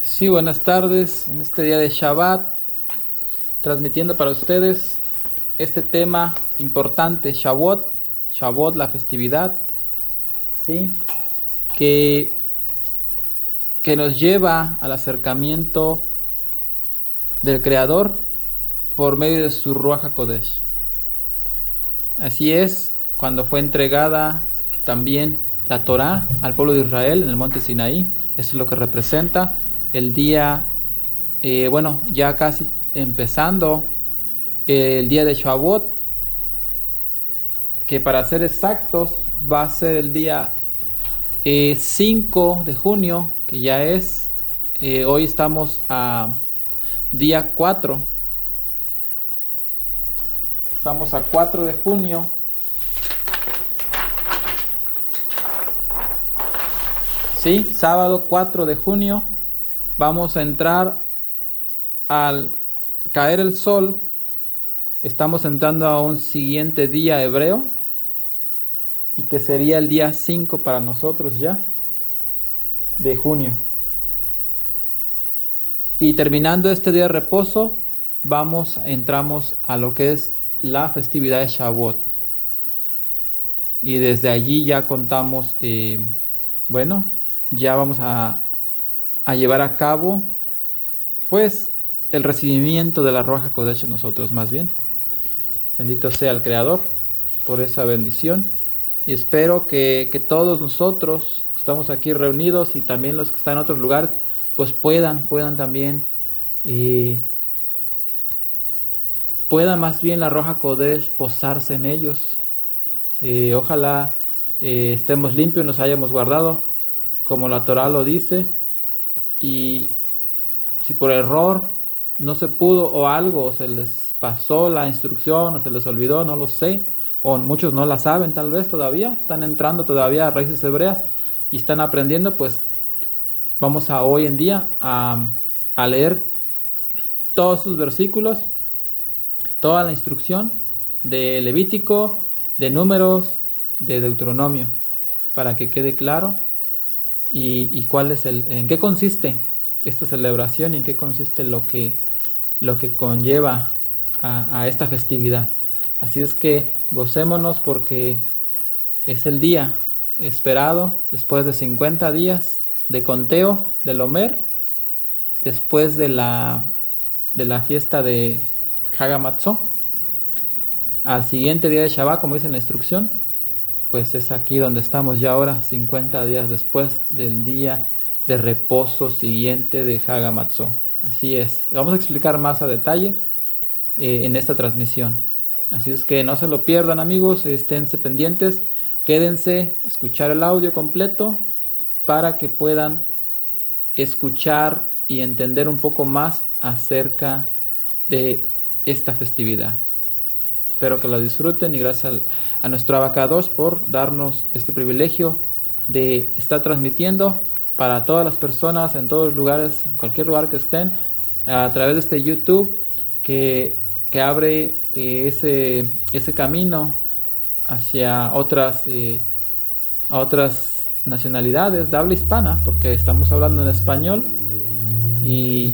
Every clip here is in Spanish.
Sí, buenas tardes. En este día de Shabbat, transmitiendo para ustedes este tema importante, Shavuot, Shavuot, la festividad, sí, que, que nos lleva al acercamiento del Creador por medio de su Ruach HaKodesh. Así es, cuando fue entregada también la Torá al pueblo de Israel en el monte Sinaí, eso es lo que representa el día, ya casi empezando el día de Shavuot, que para ser exactos va a ser el día 5 de junio, que ya es, hoy estamos a día 4, estamos a 4 de junio, sí, sábado 4 de junio, vamos a entrar al caer el sol, estamos entrando a un siguiente día hebreo, y que sería el día 5 para nosotros ya, de junio. Y terminando este día de reposo, entramos a lo que es la festividad de Shavuot. Y desde allí ya contamos, ya vamos a llevar a cabo, pues, el recibimiento de la Ruach HaKodesh nosotros más bien. Bendito sea el Creador por esa bendición. Y espero que todos nosotros que estamos aquí reunidos y también los que están en otros lugares, pues puedan también, eh, pueda más bien la Roja Kodesh posarse en ellos. Ojalá estemos limpios, nos hayamos guardado, como la Torah lo dice. Y si por error no se pudo o algo, o se les pasó la instrucción, o se les olvidó, no lo sé, o muchos no la saben tal vez todavía, están entrando todavía a raíces hebreas y están aprendiendo, pues vamos a hoy en día a leer todos sus versículos, toda la instrucción de Levítico, de Números, de Deuteronomio, para que quede claro y cuál es en qué consiste esta celebración y en qué consiste lo que conlleva a esta festividad. Así es que gocémonos porque es el día esperado después de 50 días de conteo del Omer, después de la fiesta de Hagamatzó, al siguiente día de Shabbat, como dice en la instrucción, pues es aquí donde estamos ya ahora, 50 días después del día de reposo siguiente de Hagamatzó. Así es. Vamos a explicar más a detalle en esta transmisión. Así es que no se lo pierdan, amigos, esténse pendientes, quédense, escuchar el audio completo para que puedan escuchar y entender un poco más acerca de esta festividad. Espero que lo disfruten y gracias a nuestro Abacadosh por darnos este privilegio de estar transmitiendo para todas las personas en todos los lugares, en cualquier lugar que estén, a través de este YouTube que abre ese camino hacia a otras nacionalidades de habla hispana, porque estamos hablando en español y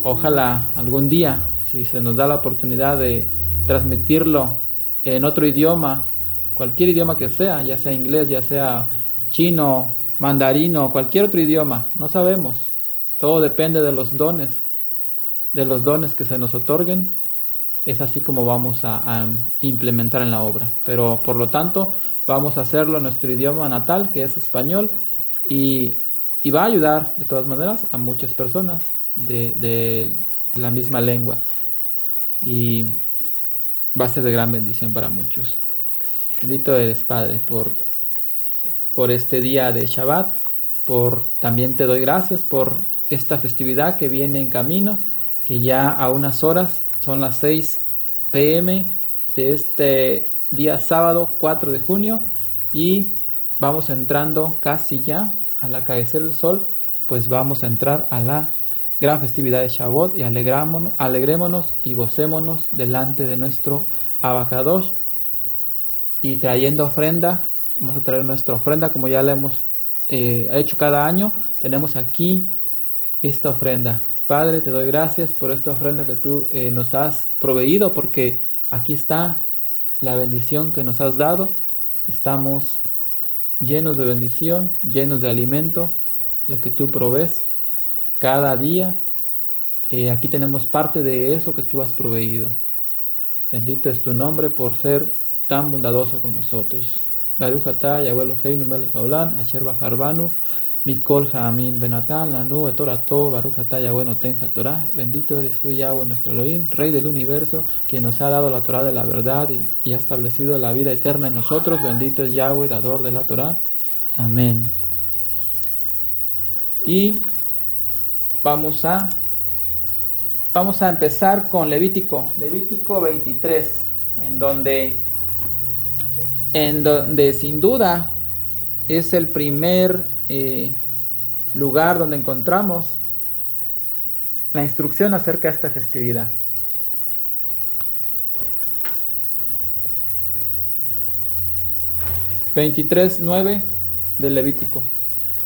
ojalá algún día, si se nos da la oportunidad de transmitirlo en otro idioma, cualquier idioma que sea, ya sea inglés, ya sea chino, mandarino, cualquier otro idioma, no sabemos. Todo depende de los dones que se nos otorguen. Es así como vamos a implementar en la obra. Pero por lo tanto, vamos a hacerlo en nuestro idioma natal, que es español, y, y va a ayudar de todas maneras a muchas personas de la misma lengua. Y va a ser de gran bendición para muchos. Bendito eres, Padre, por este día de Shabbat. También te doy gracias por esta festividad que viene en camino, que ya a unas horas son las 6 p.m. de este día sábado 4 de junio y vamos entrando casi ya al acaecer el sol, pues vamos a entrar a la gran festividad de Shavuot y alegrémonos y gocémonos delante de nuestro Abacadosh y trayendo ofrenda. Vamos a traer nuestra ofrenda como ya la hemos hecho cada año. Tenemos aquí esta ofrenda. Padre, te doy gracias por esta ofrenda que tú nos has proveído, porque aquí está la bendición que nos has dado. Estamos llenos de bendición, llenos de alimento, lo que tú provees cada día. Aquí tenemos parte de eso que tú has proveído. Bendito es tu nombre por ser tan bondadoso con nosotros. Baruch atah Yahweh Eloheinu melech haolam, asher bacharbanu mikol ha'amin benatan lanu et torato, Baruch atah Yahweh noten haTorah. Bendito eres tú, Yahweh, nuestro Elohim, Rey del universo, quien nos ha dado la Torah de la verdad y ha establecido la vida eterna en nosotros. Bendito es Yahweh, dador de la Torah. Amén. Y vamos a empezar con Levítico 23, en donde sin duda es el primer lugar donde encontramos la instrucción acerca de esta festividad. 23:9 del Levítico.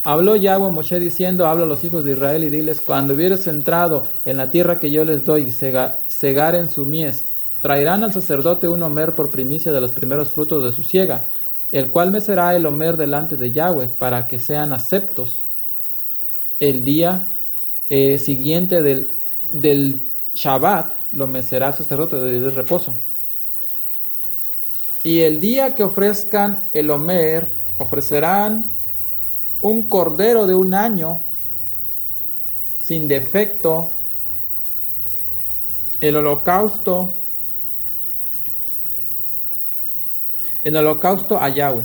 Habló Yahweh a Moshe diciendo: habla a los hijos de Israel y diles: cuando hubieres entrado en la tierra que yo les doy y segaren su mies, traerán al sacerdote un omer por primicia de los primeros frutos de su siega, el cual mecerá el omer delante de Yahweh, para que sean aceptos el día siguiente del Shabbat. Lo mecerá el sacerdote del reposo. Y el día que ofrezcan el omer, ofrecerán un cordero de un año sin defecto, el holocausto a Yahweh.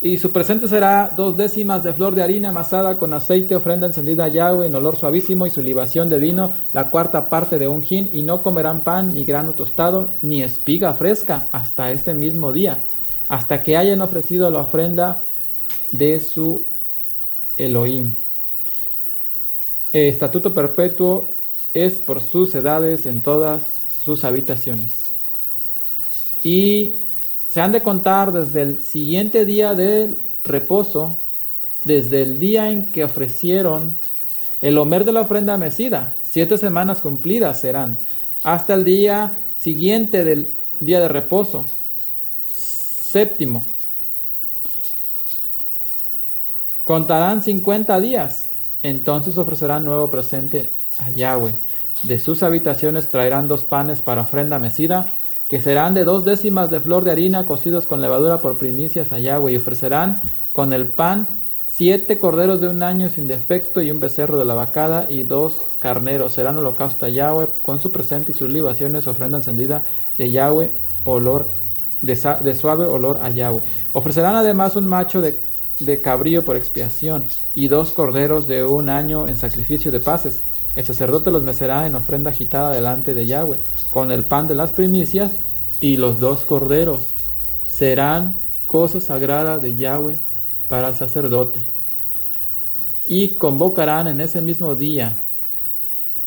Y su presente será 2 décimas de flor de harina amasada con aceite, ofrenda encendida a Yahweh en olor suavísimo, y su libación de vino, la 4ª parte de un hin. Y no comerán pan, ni grano tostado, ni espiga fresca, hasta este mismo día, hasta que hayan ofrecido la ofrenda de su Elohim. Estatuto perpetuo es por sus edades en todas sus habitaciones. Y se han de contar desde el siguiente día del reposo, desde el día en que ofrecieron el omer de la ofrenda mecida. 7 semanas cumplidas serán, hasta el día siguiente del día de reposo, 7º. Contarán 50 días, entonces ofrecerán nuevo presente a Yahweh. De sus habitaciones traerán 2 panes para ofrenda mecida, que serán de 2 décimas de flor de harina cocidos con levadura por primicias a Yahweh, y ofrecerán con el pan 7 corderos de un año sin defecto y un becerro de la vacada y 2 carneros. Serán holocausto a Yahweh con su presente y sus libaciones, ofrenda encendida de Yahweh, de suave olor a Yahweh. Ofrecerán además un macho de cabrío por expiación y 2 corderos de un año en sacrificio de paces. El sacerdote los mecerá en ofrenda agitada delante de Yahweh, con el pan de las primicias y los 2 corderos. Serán cosa sagrada de Yahweh para el sacerdote. Y convocarán en ese mismo día.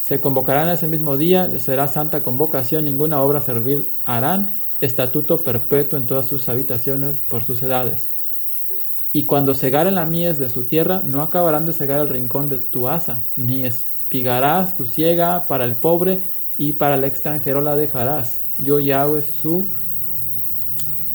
Se convocarán en ese mismo día, será santa convocación, ninguna obra servil harán, estatuto perpetuo en todas sus habitaciones por sus edades. Y cuando segaren la mies de su tierra, no acabarán de segar el rincón de tu asa, ni espigarás tu siega para el pobre, y para el extranjero la dejarás. Yo Yahweh su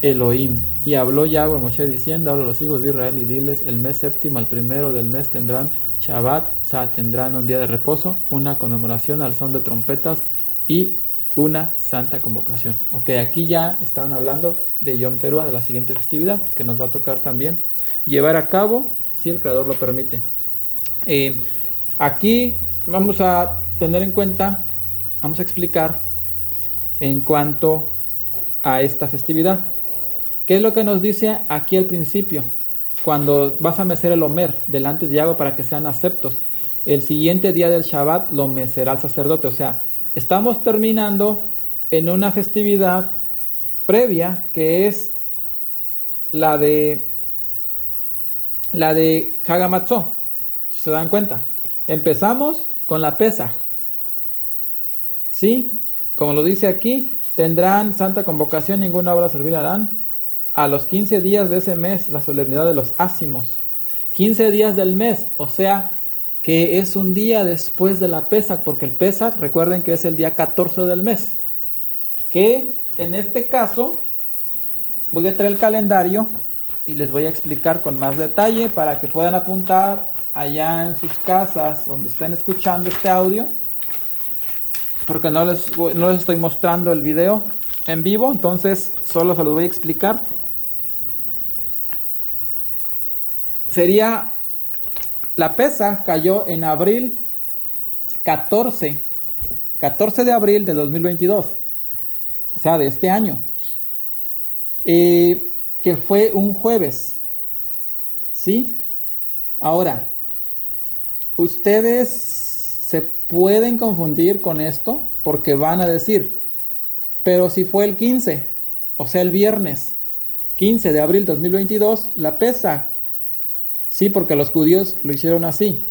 Elohim. Y habló Yahweh a Moshe diciendo: habla a los hijos de Israel y diles: el mes 7º, al 1º del mes, tendrán Shabbat, o sea, tendrán un día de reposo, una conmemoración al son de trompetas y una santa convocación. Ok, aquí ya están hablando de Yom Teruah, de la siguiente festividad, que nos va a tocar también llevar a cabo, si el Creador lo permite. Aquí vamos a tener en cuenta, vamos a explicar en cuanto a esta festividad. ¿Qué es lo que nos dice aquí al principio? Cuando vas a mecer el omer delante de Yahweh para que sean aceptos, el siguiente día del Shabbat lo mecerá el sacerdote. O sea, estamos terminando en una festividad previa, que es la de Hagamatzó. Si se dan cuenta, empezamos con la Pesaj. Sí, como lo dice aquí, tendrán santa convocación, ninguna obra servil harán. A los 15 días de ese mes, la solemnidad de los ácimos. 15 días del mes, o sea, que es un día después de la Pesaj, porque el Pesaj, recuerden que es el día 14 del mes, que en este caso voy a traer el calendario y les voy a explicar con más detalle para que puedan apuntar allá en sus casas donde estén escuchando este audio, porque no les estoy mostrando el video en vivo, entonces solo se los voy a explicar. Sería, la Pesaj cayó en abril 14 de abril de 2022, o sea, de este año, que fue un jueves, ¿sí? Ahora, ustedes se pueden confundir con esto porque van a decir, pero si fue el 15, o sea, el viernes 15 de abril de 2022, la Pesaj. Sí, porque los judíos lo hicieron así.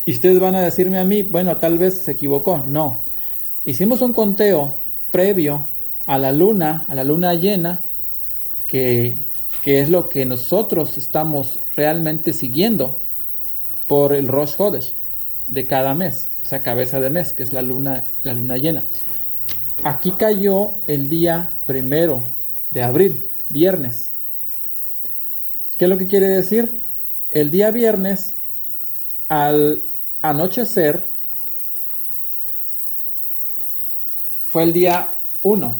Y ustedes van a decirme a mí, bueno, tal vez se equivocó. No. Hicimos un conteo previo a la luna llena, que es lo que nosotros estamos realmente siguiendo por el Rosh Hodesh de cada mes, o sea, cabeza de mes, que es la luna llena. Aquí cayó el día 1 de abril, viernes. ¿Qué es lo que quiere decir? El día viernes, al anochecer, fue el día 1,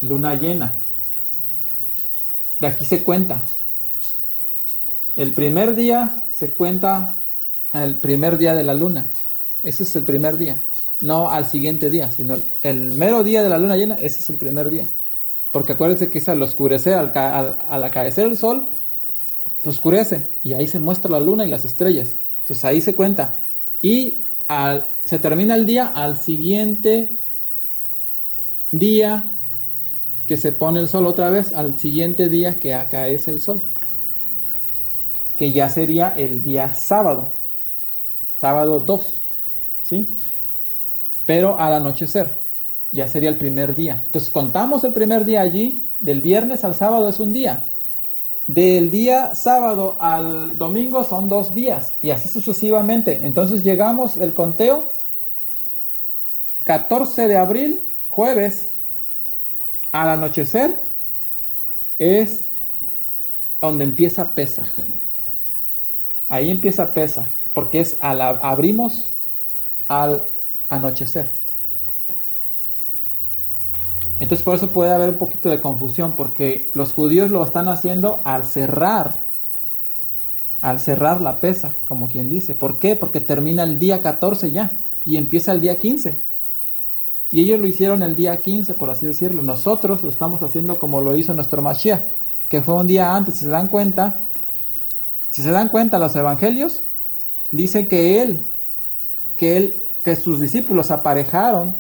luna llena. De aquí se cuenta. El primer día se cuenta el primer día de la luna. Ese es el primer día. No al siguiente día, sino el mero día de la luna llena, ese es el primer día. Porque acuérdense que es al oscurecer, al acaecer el sol, se oscurece y ahí se muestra la luna y las estrellas. Entonces ahí se cuenta. Y se termina el día al siguiente día que se pone el sol otra vez, al siguiente día que acaece el sol, que ya sería el día sábado 2, ¿sí? Pero al anochecer, ya sería el primer día. Entonces contamos el primer día allí, del viernes al sábado es un día. Del día sábado al domingo son 2 días y así sucesivamente. Entonces llegamos el conteo 14 de abril, jueves, al anochecer, es donde empieza Pesaj. Ahí empieza Pesaj, porque es abrimos al anochecer. Entonces por eso puede haber un poquito de confusión, porque los judíos lo están haciendo al cerrar la Pesaj, como quien dice. ¿Por qué? Porque termina el día 14 ya y empieza el día 15. Y ellos lo hicieron el día 15, por así decirlo. Nosotros lo estamos haciendo como lo hizo nuestro Mashiach, que fue un día antes. Si se dan cuenta, los evangelios dicen que sus discípulos aparejaron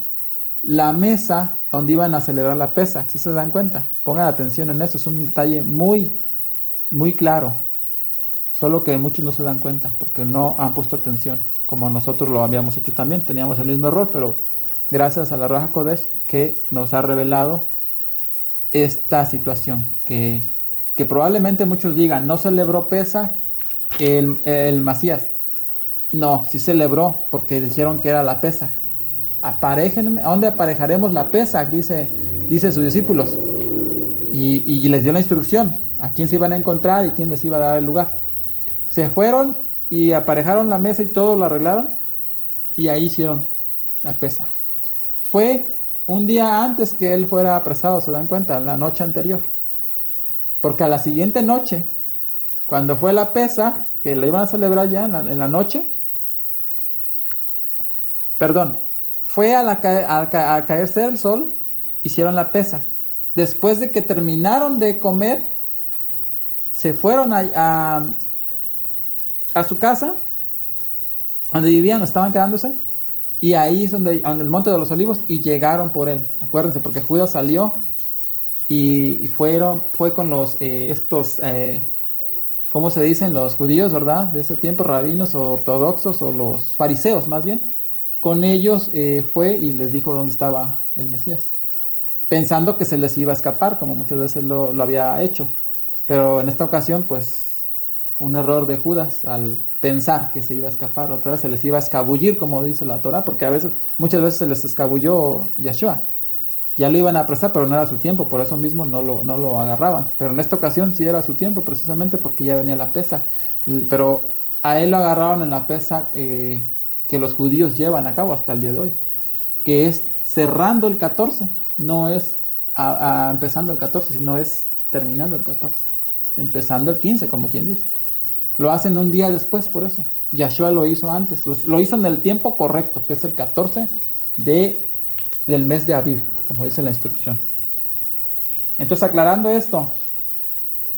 la mesa donde iban a celebrar la Pesaj. Si se dan cuenta, pongan atención en eso, es un detalle muy, muy claro. Solo que muchos no se dan cuenta porque no han puesto atención, como nosotros lo habíamos hecho también. Teníamos el mismo error, pero gracias a la Ruach HaKodesh que nos ha revelado esta situación, que probablemente muchos digan, no celebró Pesaj el Masías. No, sí celebró, porque dijeron que era la Pesaj. Aparéjenme, ¿a dónde aparejaremos la Pesaj? Dice sus discípulos. Y les dio la instrucción a quién se iban a encontrar y quién les iba a dar el lugar. Se fueron y aparejaron la mesa y todo lo arreglaron. Y ahí hicieron la Pesaj. Fue un día antes que él fuera apresado, se dan cuenta, la noche anterior. Porque a la siguiente noche, cuando fue la Pesaj, que la iban a celebrar ya en la noche, fue al caerse el sol, hicieron la Pesaj. Después de que terminaron de comer, se fueron a su casa, donde vivían, estaban quedándose, y ahí es donde el Monte de los Olivos, y llegaron por él. Acuérdense, porque Judas salió y fue con los ¿cómo se dicen? Los judíos, ¿verdad? De ese tiempo, rabinos o ortodoxos, o los fariseos más bien. Con ellos fue y les dijo dónde estaba el Mesías, pensando que se les iba a escapar, como muchas veces lo había hecho. Pero en esta ocasión, pues, un error de Judas al pensar que se iba a escapar, otra vez se les iba a escabullir, como dice la Torah, porque muchas veces se les escabulló Yeshua. Ya lo iban a apresar, pero no era su tiempo, por eso mismo no lo agarraban. Pero en esta ocasión sí era su tiempo, precisamente porque ya venía la pesa. Pero a él lo agarraron en la pesa que los judíos llevan a cabo hasta el día de hoy, que es cerrando el 14, no es empezando el 14, sino es terminando el 14, empezando el 15, como quien dice. Lo hacen un día después, por eso. Yahshua lo hizo antes, lo hizo en el tiempo correcto, que es el 14 del mes de Aviv, como dice la instrucción. Entonces, aclarando esto,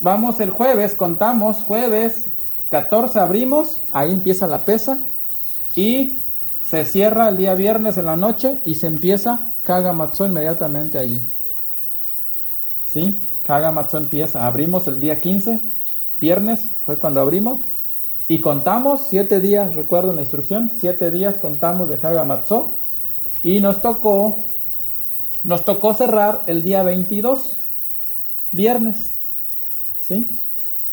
vamos el jueves, contamos, jueves 14 abrimos, ahí empieza la pesa, y se cierra el día viernes en la noche, y se empieza Chag HaMatzot inmediatamente allí. ¿Sí? Chag HaMatzot empieza, abrimos el día 15, viernes fue cuando abrimos, y contamos 7 días, recuerden la instrucción, 7 días contamos de Chag HaMatzot, y nos tocó cerrar el día 22, viernes, ¿sí?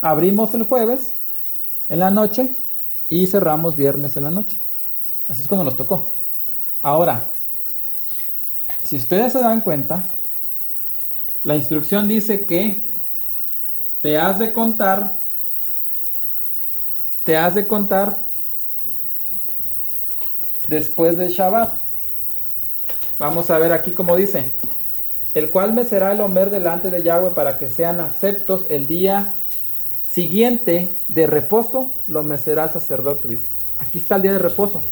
Abrimos el jueves en la noche y cerramos viernes en la noche. Así es como nos tocó. Ahora, si ustedes se dan cuenta, la instrucción dice que te has de contar después del Shabbat. Vamos a ver aquí cómo dice: el cual mecerá el omer delante de Yahweh para que sean aceptos el día siguiente de reposo, lo mecerá el sacerdote, dice. Aquí está el día de reposo.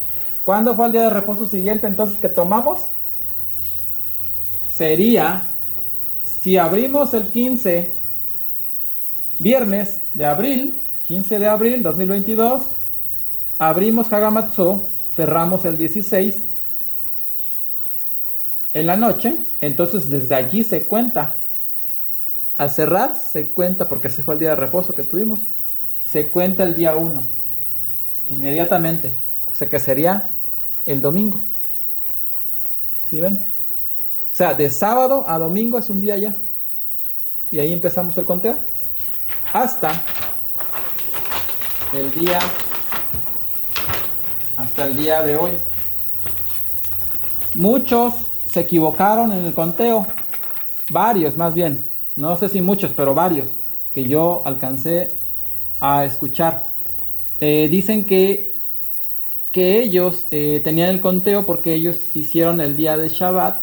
¿Cuándo fue el día de reposo siguiente entonces que tomamos? Sería, si abrimos el 15, viernes de abril, 15 de abril 2022, abrimos Chag HaMatzot, cerramos el 16 en la noche, entonces desde allí se cuenta. Al cerrar se cuenta, porque ese fue el día de reposo que tuvimos, se cuenta el día 1 inmediatamente, o sea que sería el domingo. ¿Sí ven? O sea, de sábado a domingo es un día ya, y ahí empezamos el conteo hasta el día de hoy. Muchos se equivocaron en el conteo, varios más bien, no sé si muchos, pero varios que yo alcancé a escuchar. Dicen que ellos tenían el conteo porque ellos hicieron el día de Shabbat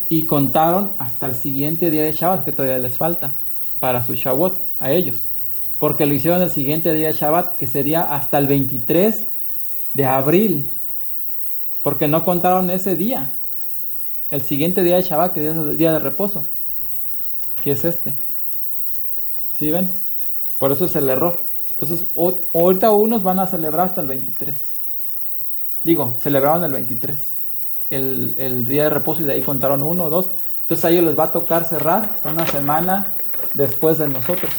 y contaron hasta el siguiente día de Shabbat, que todavía les falta para su Shavuot a ellos, porque lo hicieron el siguiente día de Shabbat, que sería hasta el 23 de abril, porque no contaron ese día, el siguiente día de Shabbat, que es el día de reposo, que es este. ¿Sí ven? Por eso es el error. Entonces, ahorita unos van a celebrar hasta el 23. Digo, celebraron el 23, el día de reposo, y de ahí contaron 1 o 2. Entonces a ellos les va a tocar cerrar una semana después de nosotros.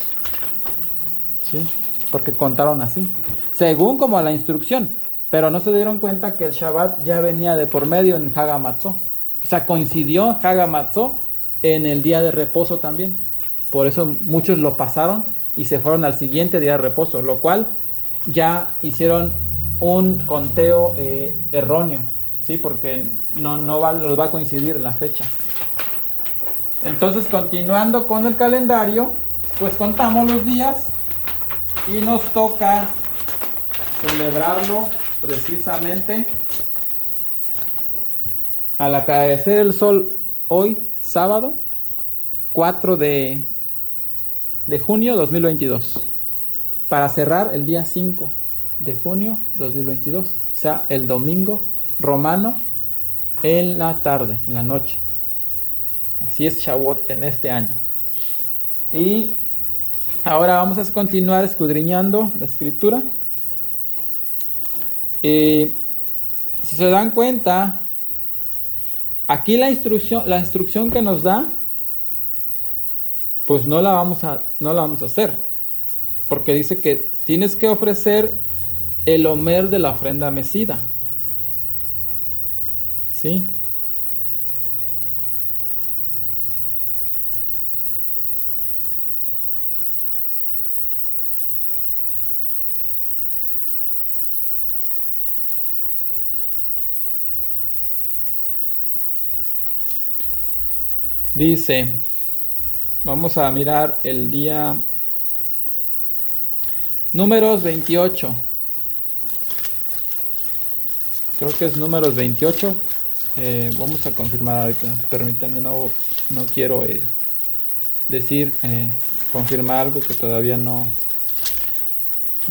¿Sí? Porque contaron así, según como la instrucción. Pero no se dieron cuenta que el Shabbat ya venía de por medio en Chag HaMatzot. O sea, coincidió Chag HaMatzot en el día de reposo también. Por eso muchos lo pasaron y se fueron al siguiente día de reposo, lo cual ya hicieron un conteo erróneo, ¿sí? Porque no va a coincidir en la fecha. Entonces, continuando con el calendario, pues contamos los días y nos toca celebrarlo precisamente al acaecer el sol hoy, sábado 4 de junio 2022, para cerrar el día 5 de junio 2022, o sea, el domingo romano en la tarde, en la noche. Así es Shavuot en este año. Y ahora vamos a continuar escudriñando la escritura. Si se dan cuenta, aquí la instrucción que nos da, pues no la vamos a hacer, porque dice que tienes que ofrecer el omer de la ofrenda mecida. ¿Sí? Dice, vamos a mirar el día Números 28. Creo que es Números 28. Vamos a confirmar ahorita. Permítanme, no quiero confirmar algo que todavía no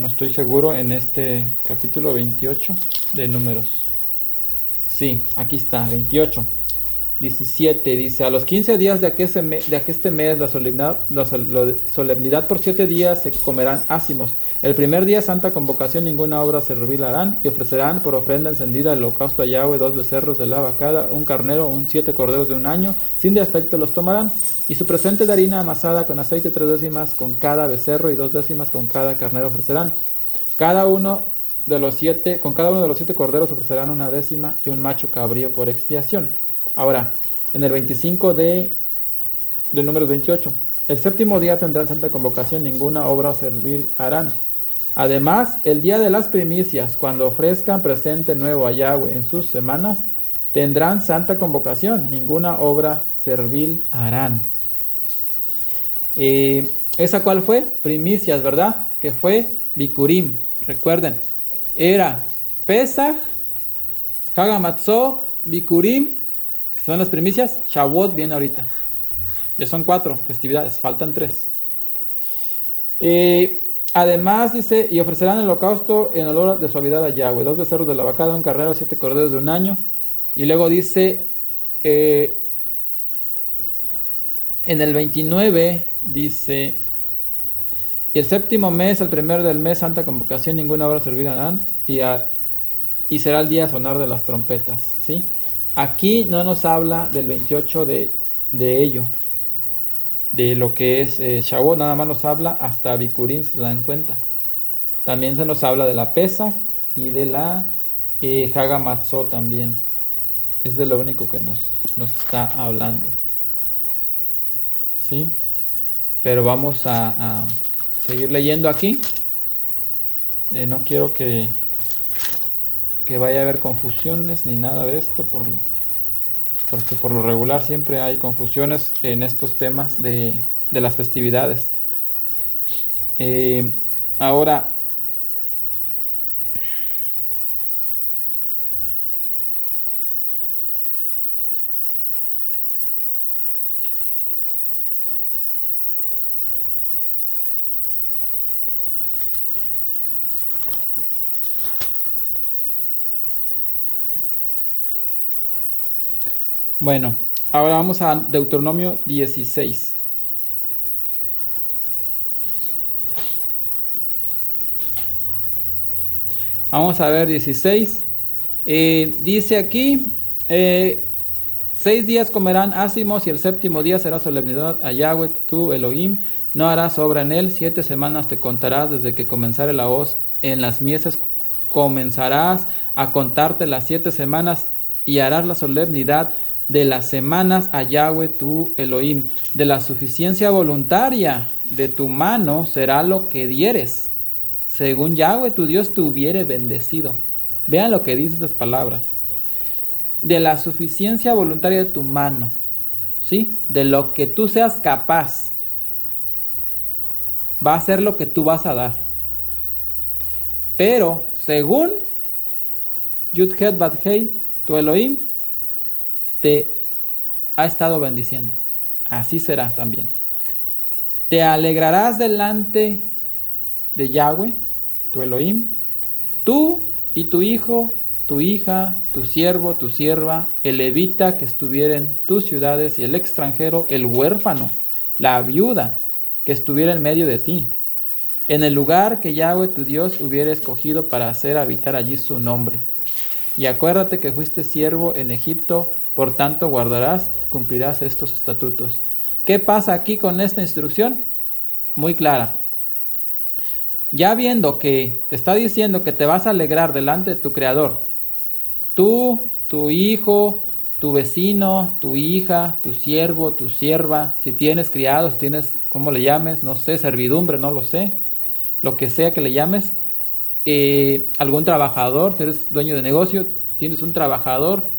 estoy seguro en este capítulo 28 de Números. Sí, aquí está, 28. 17 dice, a los 15 días de aqueste mes, la solemnidad por 7 días se comerán ácimos. El primer día, santa convocación, ninguna obra servil harán, y ofrecerán por ofrenda encendida el holocausto a Yahweh 2 becerros de la vacada, un carnero, 7 corderos de un año, sin defecto los tomarán, y su presente de harina amasada con aceite 3 décimas con cada becerro y 2 décimas con cada carnero ofrecerán. Con cada uno de los 7 corderos ofrecerán 1 décima y un macho cabrío por expiación. Ahora, en el 25 de Números 28, el séptimo día tendrán santa convocación, ninguna obra servil harán. Además, el día de las primicias, cuando ofrezcan presente nuevo a Yahweh en sus semanas, tendrán santa convocación, ninguna obra servil harán. ¿Esa cuál fue? Primicias, ¿verdad? Que fue Bikurim. Recuerden, era Pesach, Hagamatzó, Bikurim, que son las primicias. Shavuot viene ahorita. Ya son 4 festividades, faltan 3. Además dice, y ofrecerán el holocausto en olor de suavidad a Yahweh, 2 becerros de la vacada, un carnero, 7 corderos de un año. Y luego dice, en el 29 dice, y el séptimo mes, el primero del mes, santa convocación, ninguna obra servil harán, y será el día sonar de las trompetas, ¿sí? Aquí no nos habla del 28 de ello, de lo que es Shavuot, nada más nos habla hasta Bikurim, si se dan cuenta. También se nos habla de la Pesach y de la Hagamatzó también. Es de lo único que nos está hablando, ¿sí? Pero vamos a seguir leyendo aquí. No quiero que vaya a haber confusiones ni nada de esto, porque por lo regular siempre hay confusiones en estos temas de las festividades. Ahora, bueno, ahora vamos a Deuteronomio 16. Vamos a ver 16. Dice aquí, 6 días comerán ácimos y el séptimo día será solemnidad a Yahweh tu Elohim. No harás obra en él. 7 semanas te contarás desde que comenzare la hoz en las mieses. Comenzarás a contarte las 7 semanas y harás la solemnidad de las semanas a Yahweh tu Elohim. De la suficiencia voluntaria de tu mano será lo que dieres, según Yahweh tu Dios te hubiere bendecido. Vean lo que dice esas palabras. De la suficiencia voluntaria de tu mano, ¿sí? De lo que tú seas capaz, va a ser lo que tú vas a dar. Pero, según Yud-Het Bat-Hei, tu Elohim, te ha estado bendiciendo. Así será también. Te alegrarás delante de Yahweh, tu Elohim, tú y tu hijo, tu hija, tu siervo, tu sierva, el levita que estuviera en tus ciudades y el extranjero, el huérfano, la viuda que estuviera en medio de ti, en el lugar que Yahweh tu Dios hubiera escogido para hacer habitar allí su nombre. Y acuérdate que fuiste siervo en Egipto, por tanto guardarás y cumplirás estos estatutos. ¿Qué pasa aquí con esta instrucción? Muy clara. Ya viendo que te está diciendo que te vas a alegrar delante de tu Creador, tú, tu hijo, tu vecino, tu hija, tu siervo, tu sierva, si tienes criados, si tienes, ¿cómo le llames? No sé, servidumbre, no lo sé, lo que sea que le llames, algún trabajador, tú eres dueño de negocio, tienes un trabajador,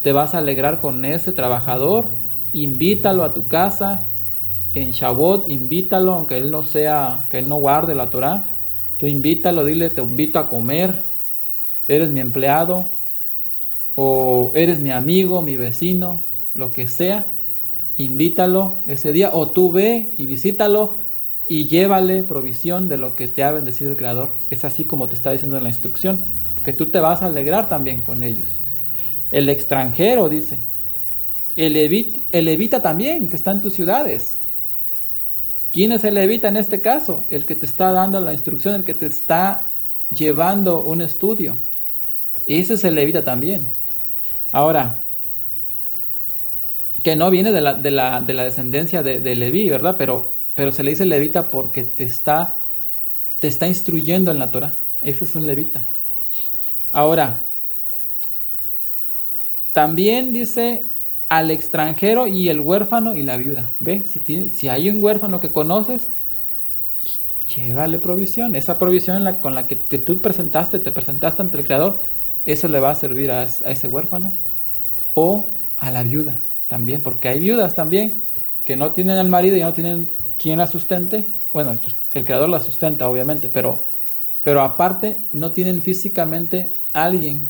te vas a alegrar con ese trabajador invítalo a tu casa, en Shavuot, invítalo, aunque él no sea, que él no guarde la Torah, tú invítalo, dile, te invito a comer, eres mi empleado, o eres mi amigo, mi vecino, lo que sea, invítalo ese día, o tú ve y visítalo y llévale provisión de lo que te ha bendecido el Creador. Es así como te está diciendo en la instrucción, que tú te vas a alegrar también con ellos. El extranjero, dice, el levita también, que está en tus ciudades. ¿Quién es el levita en este caso? El que te está dando la instrucción, el que te está llevando un estudio. Ese es el levita también. Ahora, que no viene de la descendencia de Leví, ¿verdad? Pero se le dice levita porque te está instruyendo en la Torah. Ese es un levita. Ahora, también dice al extranjero y el huérfano y la viuda. ¿Ve? Si hay un huérfano que conoces, llévale provisión. Esa provisión con la que te presentaste ante el Creador, eso le va a servir a ese huérfano o a la viuda también, porque hay viudas también que no tienen al marido y no tienen quien la sustente. Bueno, el Creador la sustenta, obviamente, pero aparte no tienen físicamente alguien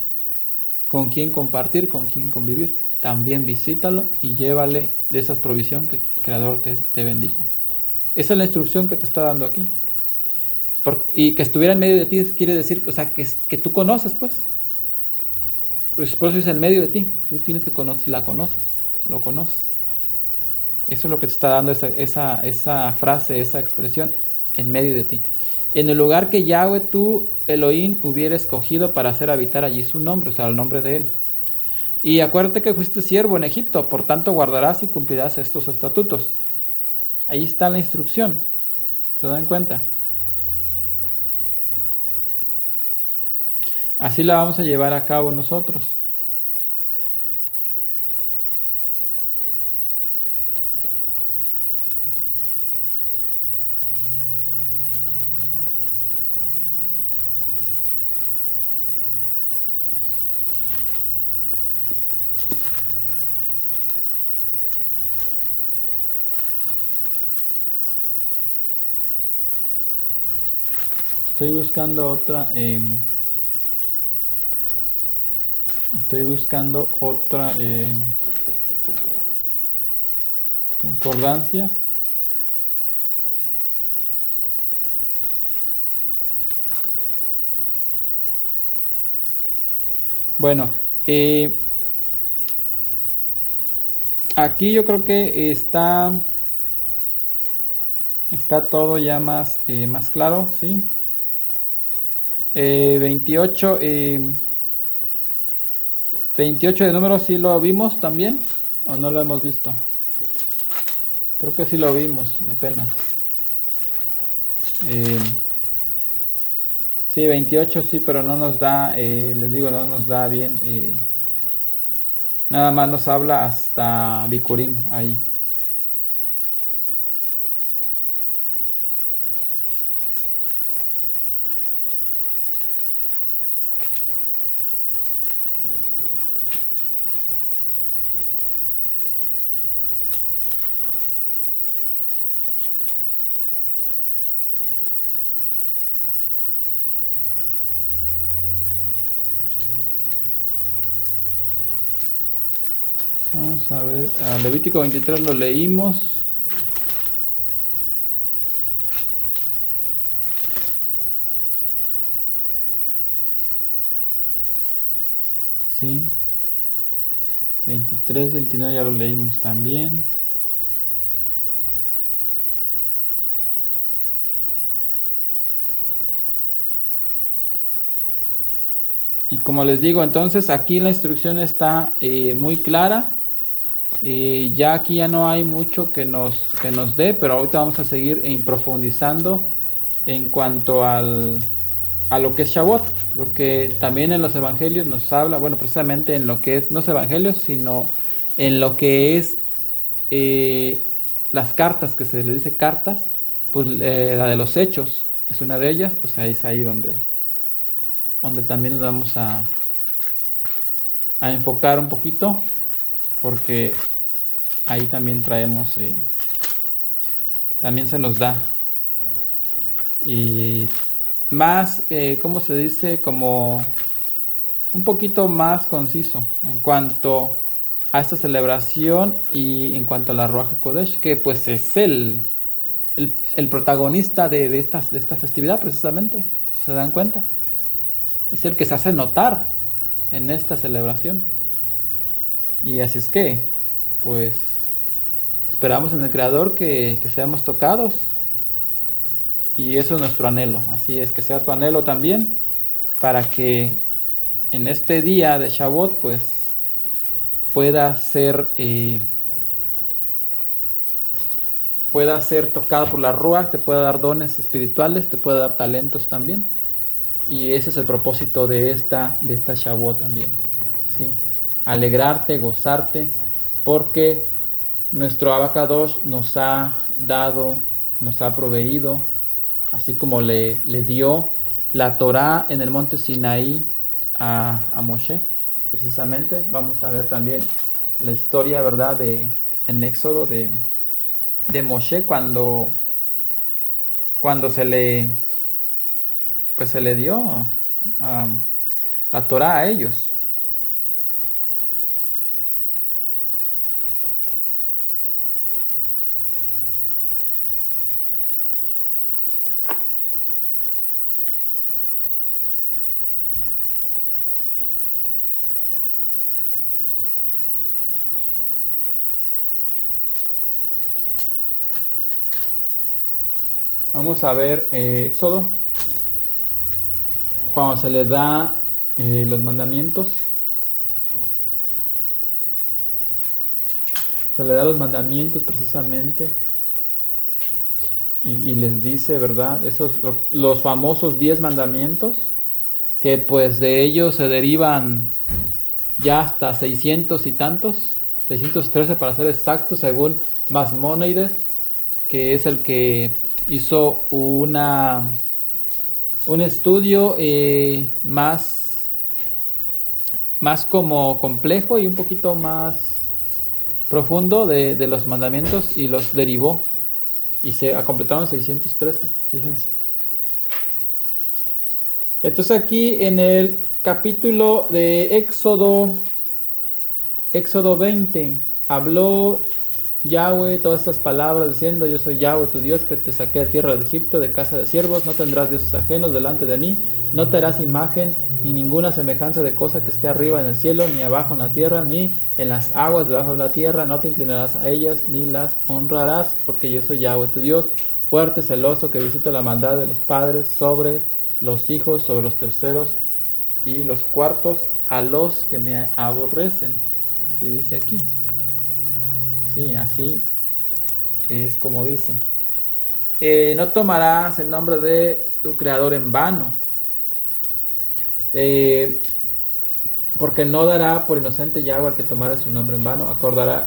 con quien compartir, con quien convivir. También visítalo y llévale de esa provisión que el Creador te bendijo. Esa es la instrucción que te está dando aquí. Y que estuviera en medio de ti quiere decir, o sea, que tú conoces, pues. Pues por eso es en medio de ti. Tú tienes que conocer, la conoces, lo conoces. Eso es lo que te está dando esa frase, esa expresión, en medio de ti. En el lugar que Yahweh tú, Elohim, hubiera escogido para hacer habitar allí su nombre, o sea, el nombre de él. Y acuérdate que fuiste siervo en Egipto, por tanto guardarás y cumplirás estos estatutos. Ahí está la instrucción. ¿Se dan cuenta? Así la vamos a llevar a cabo nosotros. Estoy buscando otra. Estoy buscando otra concordancia. Bueno, aquí yo creo que está todo ya más claro, ¿sí? 28, 28 de número, ¿sí lo vimos también? ¿O no lo hemos visto? Creo que sí lo vimos apenas. Sí, 28 sí, pero no nos da, les digo, no nos da bien. Nada más nos habla hasta Bikurim ahí. Vamos a ver, Levítico 23 lo leímos. Sí. 23, 29 ya lo leímos también. Y como les digo, entonces aquí la instrucción está muy clara. Ya aquí ya no hay mucho que nos dé, pero ahorita vamos a seguir profundizando en cuanto a lo que es Shavuot, porque también en los evangelios nos habla, bueno, precisamente en lo que es, no es evangelios, sino en lo que es las cartas, que se le dice cartas, pues la de los hechos es una de ellas, pues ahí es ahí donde también nos vamos a enfocar un poquito, porque ahí también traemos, también se nos da. Y más, ¿cómo se dice? Como un poquito más conciso en cuanto a esta celebración y en cuanto a la Ruach HaKodesh, que pues es el protagonista de esta festividad precisamente, ¿se dan cuenta? Es el que se hace notar en esta celebración. Y así es que, pues, esperamos en el Creador que seamos tocados. Y eso es nuestro anhelo. Así es, que sea tu anhelo también, para que en este día de Shavuot, pues, pueda ser tocado por la Ruach, te pueda dar dones espirituales, te pueda dar talentos también. Y ese es el propósito de esta Shavuot también, ¿sí? Alegrarte, gozarte, porque nuestro Abacadosh nos ha dado, nos ha proveído, así como le dio la Torá en el monte Sinaí a Moshe. Precisamente vamos a ver también la historia, ¿verdad?, en Éxodo de Moshe cuando se le dio la Torá a ellos. Vamos a ver Éxodo, cuando se le da los mandamientos. Se le da los mandamientos precisamente y les dice, ¿verdad? Esos, los famosos 10 mandamientos, que pues de ellos se derivan ya hasta 600 y tantos, 613 para ser exactos, según Masmónides, que es el que hizo un estudio más como complejo y un poquito más profundo de los mandamientos, y los derivó y se completaron 613, fíjense. Entonces aquí en el capítulo de Éxodo 20, habló Yahweh todas estas palabras diciendo: yo soy Yahweh tu Dios, que te saqué de tierra de Egipto, de casa de siervos. No tendrás dioses ajenos delante de mí, no te harás imagen ni ninguna semejanza de cosa que esté arriba en el cielo, ni abajo en la tierra, ni en las aguas debajo de la tierra. No te inclinarás a ellas, ni las honrarás, porque yo soy Yahweh tu Dios, fuerte, celoso, que visito la maldad de los padres sobre los hijos, sobre los terceros y los cuartos, a los que me aborrecen. Así dice aquí. Sí, así es como dice. No tomarás el nombre de tu creador en vano, porque no dará por inocente Yahweh al que tomare su nombre en vano.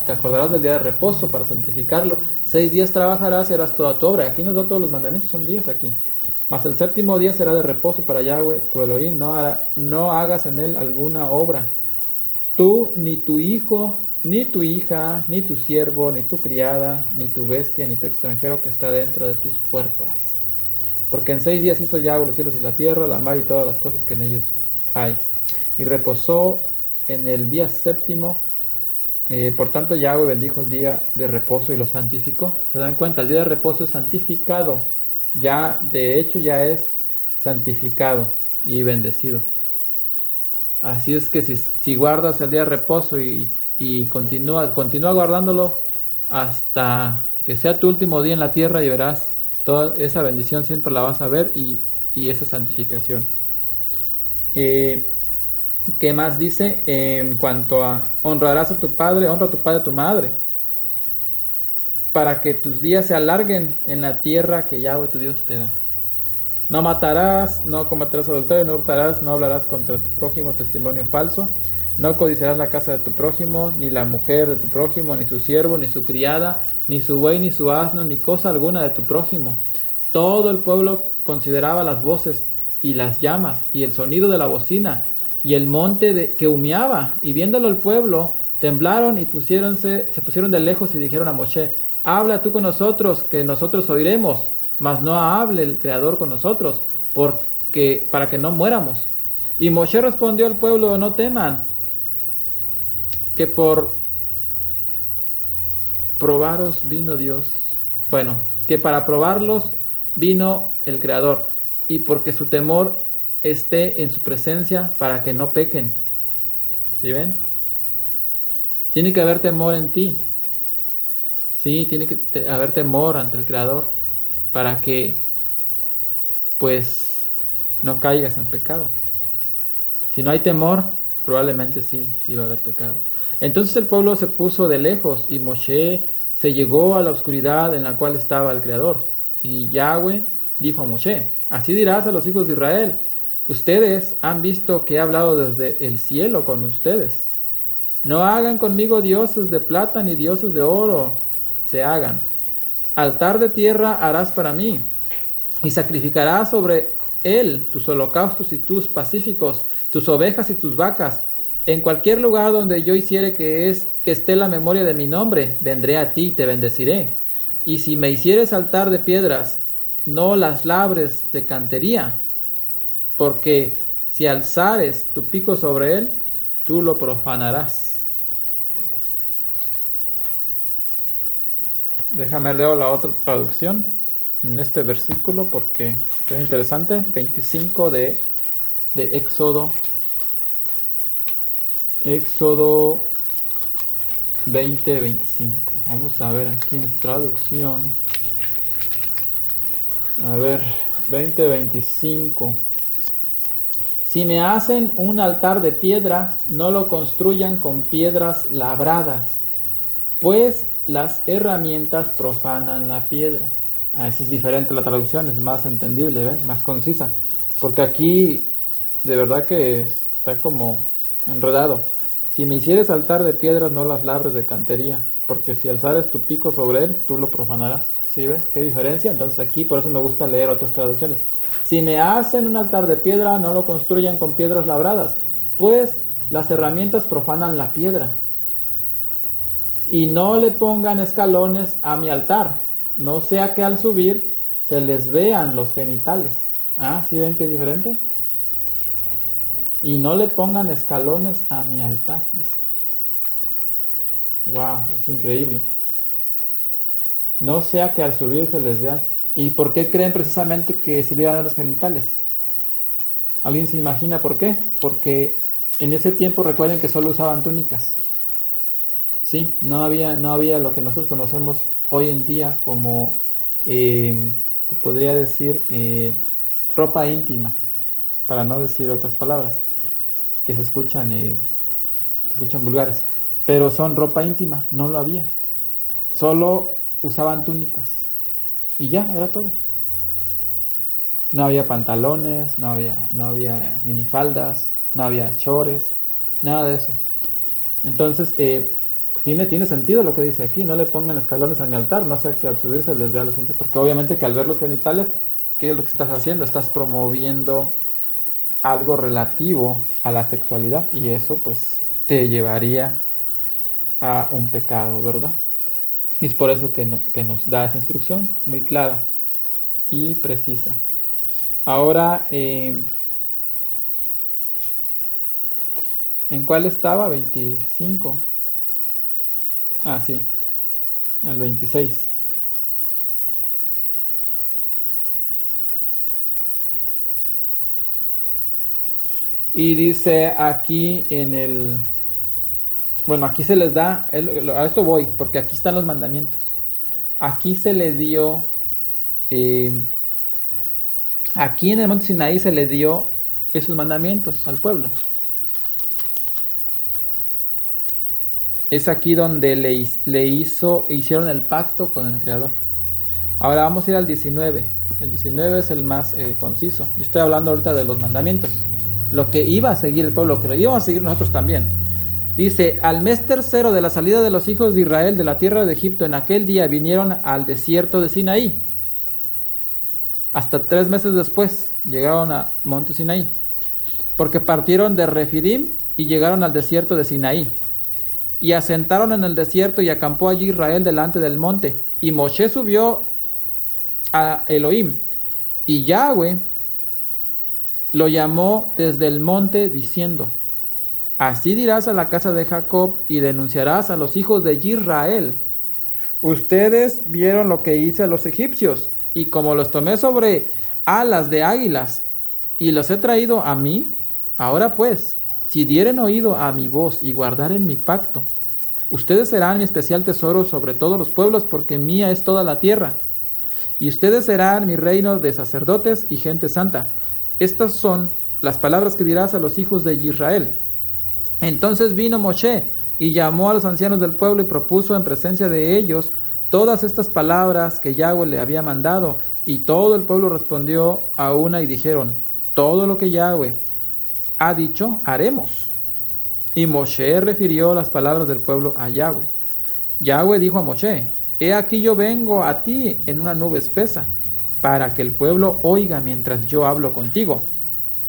Te acordarás del día de reposo para santificarlo. 6 días trabajarás y harás toda tu obra. Aquí nos da todos los mandamientos, son días aquí. Mas el 7º día será de reposo para Yahweh tu Elohim. No hagas en él alguna obra, tú, ni tu hijo, ni tu hija, ni tu siervo, ni tu criada, ni tu bestia, ni tu extranjero que está dentro de tus puertas. Porque en 6 días hizo Yahweh los cielos y la tierra, la mar y todas las cosas que en ellos hay. Y reposó en el día 7º. Por tanto, Yahweh bendijo el día de reposo y lo santificó. ¿Se dan cuenta? El día de reposo es santificado. Ya, de hecho, ya es santificado y bendecido. Así es que si guardas el día de reposo y continúa guardándolo hasta que sea tu último día en la tierra, y verás toda esa bendición, siempre la vas a ver, y esa santificación. ¿Qué más dice? En cuanto a honrarás a tu padre, honra a tu padre y a tu madre, para que tus días se alarguen en la tierra que Yahweh tu Dios te da. No matarás, no cometerás adulterio, no hurtarás, no hablarás contra tu prójimo testimonio falso, no codiciarás la casa de tu prójimo, ni la mujer de tu prójimo, ni su siervo, ni su criada, ni su buey, ni su asno, ni cosa alguna de tu prójimo. Todo el pueblo consideraba las voces y las llamas y el sonido de la bocina y el monte que humeaba, y viéndolo el pueblo Temblaron y se pusieron de lejos y dijeron a Moshe: habla tú con nosotros, que nosotros oiremos, mas no hable el Creador con nosotros, para que no muéramos. Y Moshe respondió al pueblo: no teman, que por probaros vino Dios. Bueno, que para probarlos vino el Creador, y porque su temor esté en su presencia, para que no pequen. ¿Sí ven? Tiene que haber temor en ti. Sí, tiene que haber temor ante el Creador, para que pues no caigas en pecado. Si no hay temor, probablemente sí va a haber pecado. Entonces el pueblo se puso de lejos y Moshe se llegó a la oscuridad en la cual estaba el Creador. Y Yahweh dijo a Moshe: así dirás a los hijos de Israel: ustedes han visto que he hablado desde el cielo con ustedes. No hagan conmigo dioses de plata ni dioses de oro se hagan. Altar de tierra harás para mí, y sacrificarás sobre él tus holocaustos y tus pacíficos, tus ovejas y tus vacas. En cualquier lugar donde yo hiciere que esté la memoria de mi nombre, vendré a ti y te bendeciré. Y si me hicieres altar de piedras, no las labres de cantería, porque si alzares tu pico sobre él, tú lo profanarás. Déjame leer la otra traducción en este versículo porque es interesante. 25 de Éxodo. Éxodo 20-25. Vamos a ver aquí en esta traducción. A ver, 20-25. Si me hacen un altar de piedra, no lo construyan con piedras labradas, pues las herramientas profanan la piedra. Esa es diferente la traducción, es más entendible, ¿ven? Más concisa. Porque aquí de verdad que está como enredado. Si me hicieres altar de piedras, no las labres de cantería, porque si alzares tu pico sobre él, tú lo profanarás. ¿Sí ven? ¿Qué diferencia? Entonces aquí por eso me gusta leer otras traducciones. Si me hacen un altar de piedra, no lo construyan con piedras labradas, pues las herramientas profanan la piedra. Y no le pongan escalones a mi altar, no sea que al subir se les vean los genitales. Ah, ¿sí ven qué diferente? Y no le pongan escalones a mi altar. Wow, es increíble. No sea que al subir se les vean. ¿Y por qué creen precisamente que se le van a los genitales? ¿Alguien se imagina por qué? Porque en ese tiempo recuerden que solo usaban túnicas. Sí, no había lo que nosotros conocemos hoy en día como, se podría decir, ropa íntima, para no decir otras palabras que se escuchan vulgares, pero son ropa íntima, no lo había. Solo usaban túnicas y ya, era todo. No había pantalones, no había minifaldas, no había chores, nada de eso. Entonces, tiene sentido lo que dice aquí: no le pongan escalones a mi altar, no sea que al subirse les vea los genitales, porque obviamente que al ver los genitales, ¿qué es lo que estás haciendo? Estás promoviendo algo relativo a la sexualidad, y eso pues te llevaría a un pecado, ¿verdad? Y es por eso que nos da esa instrucción muy clara y precisa. Ahora, ¿en cuál estaba? 25. Ah, sí, el 26. Y dice aquí bueno, aquí se les da, a esto voy, porque aquí están los mandamientos. Aquí se le dio, aquí en el monte Sinaí se le dio esos mandamientos al pueblo. Es aquí donde hicieron el pacto con el Creador. Ahora vamos a ir al 19. El 19 es el más conciso. Yo estoy hablando ahorita de los mandamientos. Lo que iba a seguir el pueblo, que lo íbamos a seguir nosotros también. Dice: al mes tercero de la salida de los hijos de Israel de la tierra de Egipto, en aquel día vinieron al desierto de Sinaí. Hasta 3 meses después llegaron a monte Sinaí. Porque partieron de Refidim y llegaron al desierto de Sinaí. y asentaron en el desierto y acampó allí Israel delante del monte. Y Moshe subió a Elohim, y Yahweh lo llamó desde el monte diciendo: Así dirás a la casa de Jacob y denunciarás a los hijos de Israel: Ustedes vieron lo que hice a los egipcios, y como los tomé sobre alas de águilas y los he traído a mí, ahora pues, si dieren oído a mi voz y guardaren mi pacto, ustedes serán mi especial tesoro sobre todos los pueblos, porque mía es toda la tierra. Y ustedes serán mi reino de sacerdotes y gente santa. Estas son las palabras que dirás a los hijos de Israel. Entonces vino Moshe y llamó a los ancianos del pueblo y propuso en presencia de ellos todas estas palabras que Yahweh le había mandado. Y todo el pueblo respondió a una y dijeron: todo lo que Yahweh ha dicho, haremos. Y Moshe refirió las palabras del pueblo a Yahweh. Yahweh dijo a Moshe: He aquí yo vengo a ti en una nube espesa, para que el pueblo oiga mientras yo hablo contigo,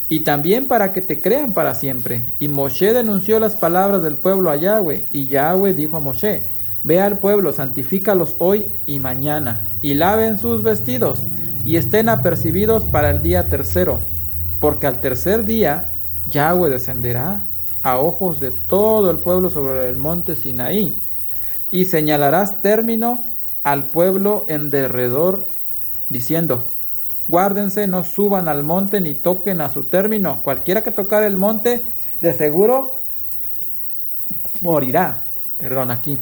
y también para que te crean para siempre. Y Moshe denunció las palabras del pueblo a Yahweh, y Yahweh dijo a Moshe: Ve al pueblo, santifícalos hoy y mañana, y laven sus vestidos, y estén apercibidos para el día tercero, porque al tercer día Yahweh descenderá a ojos de todo el pueblo sobre el monte Sinaí, y señalarás término al pueblo en derredor, diciendo: Guárdense, no suban al monte ni toquen a su término. Cualquiera que tocare el monte, de seguro morirá. Perdón, aquí.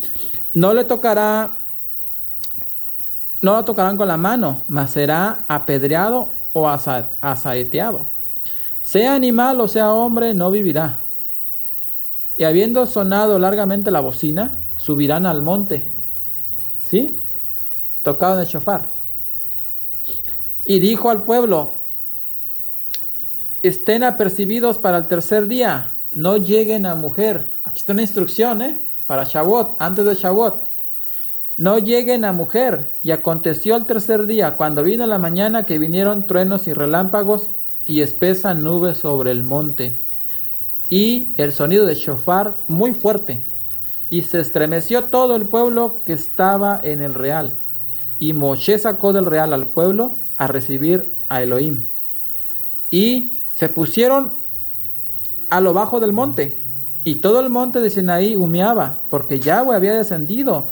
No lo tocarán con la mano, mas será apedreado o asaeteado. Sea animal o sea hombre, no vivirá. Y habiendo sonado largamente la bocina, subirán al monte. ¿Sí? Tocado en el shofar. Y dijo al pueblo: Estén apercibidos para el tercer día, no lleguen a mujer. Aquí está una instrucción, para Shavuot, antes de Shavuot. No lleguen a mujer. Y aconteció al tercer día, cuando vino la mañana, que vinieron truenos y relámpagos y espesa nube sobre el monte, y el sonido de shofar muy fuerte. Y se estremeció todo el pueblo que estaba en el real. Y Moshe sacó del real al pueblo a recibir a Elohim. Y se pusieron a lo bajo del monte. Y todo el monte de Sinaí humeaba, porque Yahweh había descendido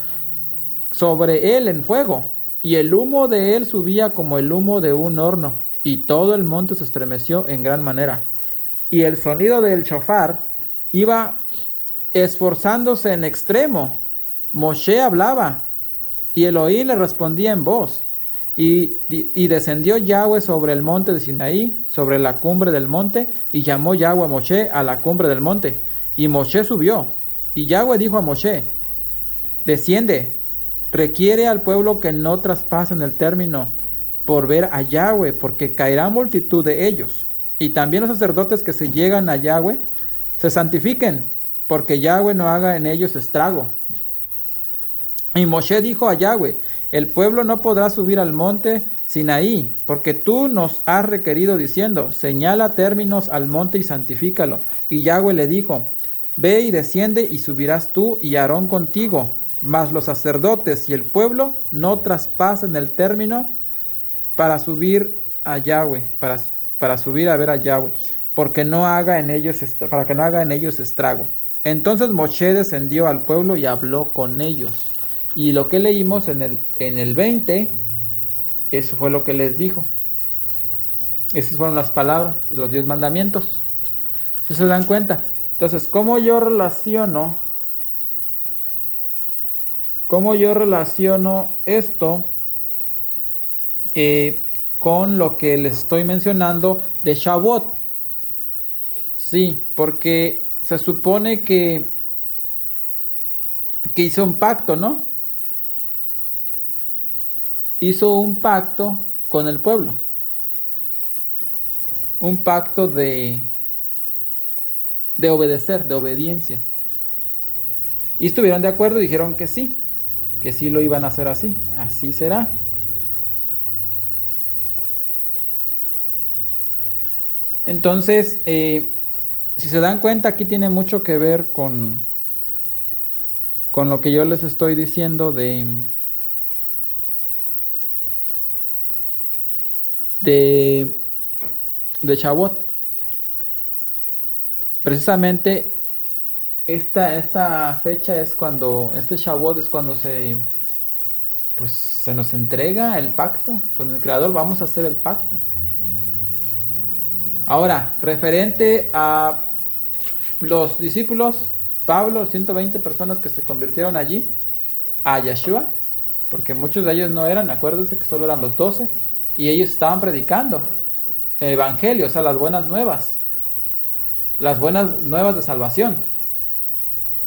sobre él en fuego. Y el humo de él subía como el humo de un horno. Y todo el monte se estremeció en gran manera. Y el sonido del shofar iba esforzándose en extremo. Moshe hablaba, y Elohim le respondía en voz. Y descendió Yahweh sobre el monte de Sinaí, sobre la cumbre del monte, y llamó Yahweh a Moshe a la cumbre del monte. Y Moshe subió. Y Yahweh dijo a Moshe: Desciende, requiere al pueblo que no traspasen el término por ver a Yahweh, porque caerá multitud de ellos. Y también los sacerdotes que se llegan a Yahweh se santifiquen, porque Yahweh no haga en ellos estrago. Y Moshe dijo a Yahweh: El pueblo no podrá subir al monte Sinaí, porque tú nos has requerido diciendo: Señala términos al monte y santifícalo. Y Yahweh le dijo: Ve y desciende, y subirás tú y Aarón contigo, mas los sacerdotes y el pueblo no traspasen el término para subir a Yahweh, para subir a ver a Yahweh, porque no haga en ellos para que no haga en ellos estrago. Entonces Moshe descendió al pueblo y habló con ellos. Y lo que leímos en el 20, eso fue lo que les dijo. Esas fueron las palabras de los 10 mandamientos. ¿Sí se dan cuenta? Entonces, ¿cómo yo relaciono esto con lo que les estoy mencionando de Shavuot? Sí, porque se supone que hizo un pacto, ¿no? Hizo un pacto con el pueblo. Un pacto de obedecer, de obediencia. Y estuvieron de acuerdo y dijeron que sí lo iban a hacer así. Así será. Entonces, si se dan cuenta, aquí tiene mucho que ver con con lo que yo les estoy diciendo de, de Shavuot. Precisamente esta fecha es cuando, este Shavuot es cuando pues, se nos entrega el pacto. Con el Creador vamos a hacer el pacto. Ahora, referente a los discípulos, Pablo, 120 personas que se convirtieron allí, a Yeshua, porque muchos de ellos no eran, acuérdense que solo eran los 12, y ellos estaban predicando el evangelio, o sea, las buenas nuevas de salvación,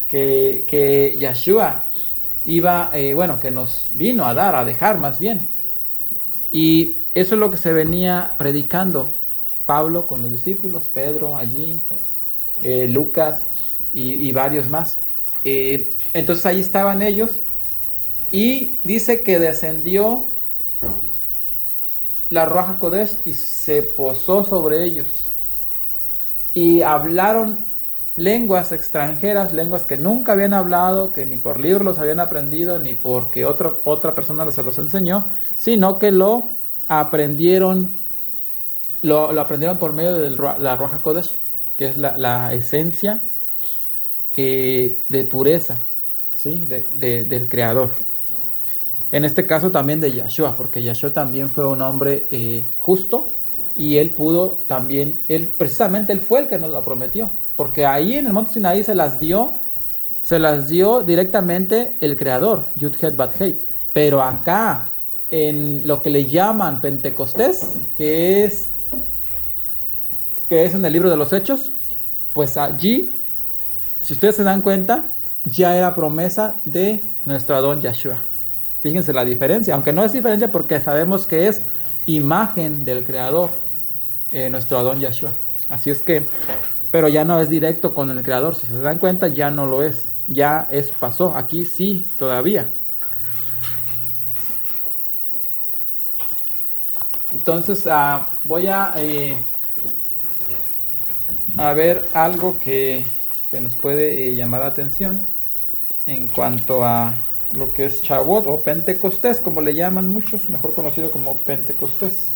que Yeshua iba, que nos vino a dar, a dejar más bien. Y eso es lo que se venía predicando Pablo con los discípulos, Pedro allí, Lucas y varios más. Entonces ahí estaban ellos y dice que descendió la Ruach HaKodesh y se posó sobre ellos. Y hablaron lenguas extranjeras, lenguas que nunca habían hablado, que ni por libros los habían aprendido, ni porque otra persona se los enseñó, sino que lo aprendieron por medio de la Ruach HaKodesh, que es la esencia de pureza, ¿sí? Del Creador. En este caso también de Yeshua, porque Yeshua también fue un hombre justo, y él pudo también, precisamente él fue el que nos lo prometió, porque ahí en el monte Sinaí se las dio directamente el Creador, Yud-Het Bat-Heit. Pero acá, en lo que le llaman Pentecostés, que es en el libro de los Hechos, pues allí, si ustedes se dan cuenta, ya era promesa de nuestro Adón Yeshua. Fíjense la diferencia, aunque no es diferencia porque sabemos que es imagen del Creador, nuestro Adón Yeshua. Así es que, pero ya no es directo con el Creador, si se dan cuenta ya no lo es, ya eso pasó, aquí sí todavía. Entonces voy a ver algo que nos puede llamar la atención en cuanto a lo que es Shavuot o Pentecostés, como le llaman muchos, mejor conocido como Pentecostés.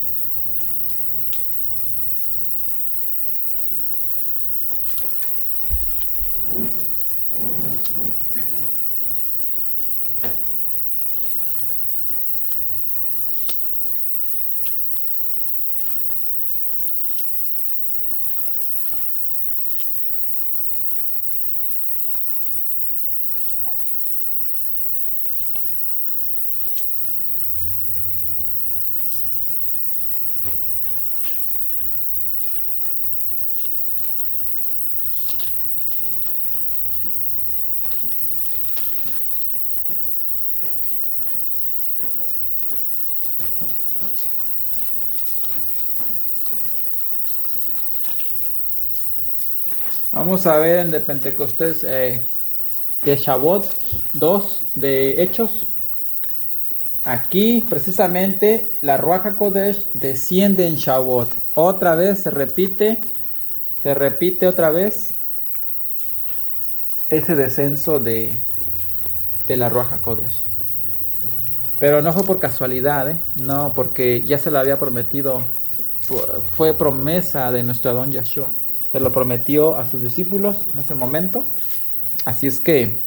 Vamos a ver en de Pentecostés, que Shavuot 2 de Hechos. Aquí precisamente la Ruach HaKodesh desciende en Shavuot. Otra vez se repite otra vez ese descenso de la Ruach HaKodesh. Pero no fue por casualidad, no, porque ya se lo había prometido, fue promesa de nuestro Adón Yeshua. Se lo prometió a sus discípulos en ese momento. Así es que,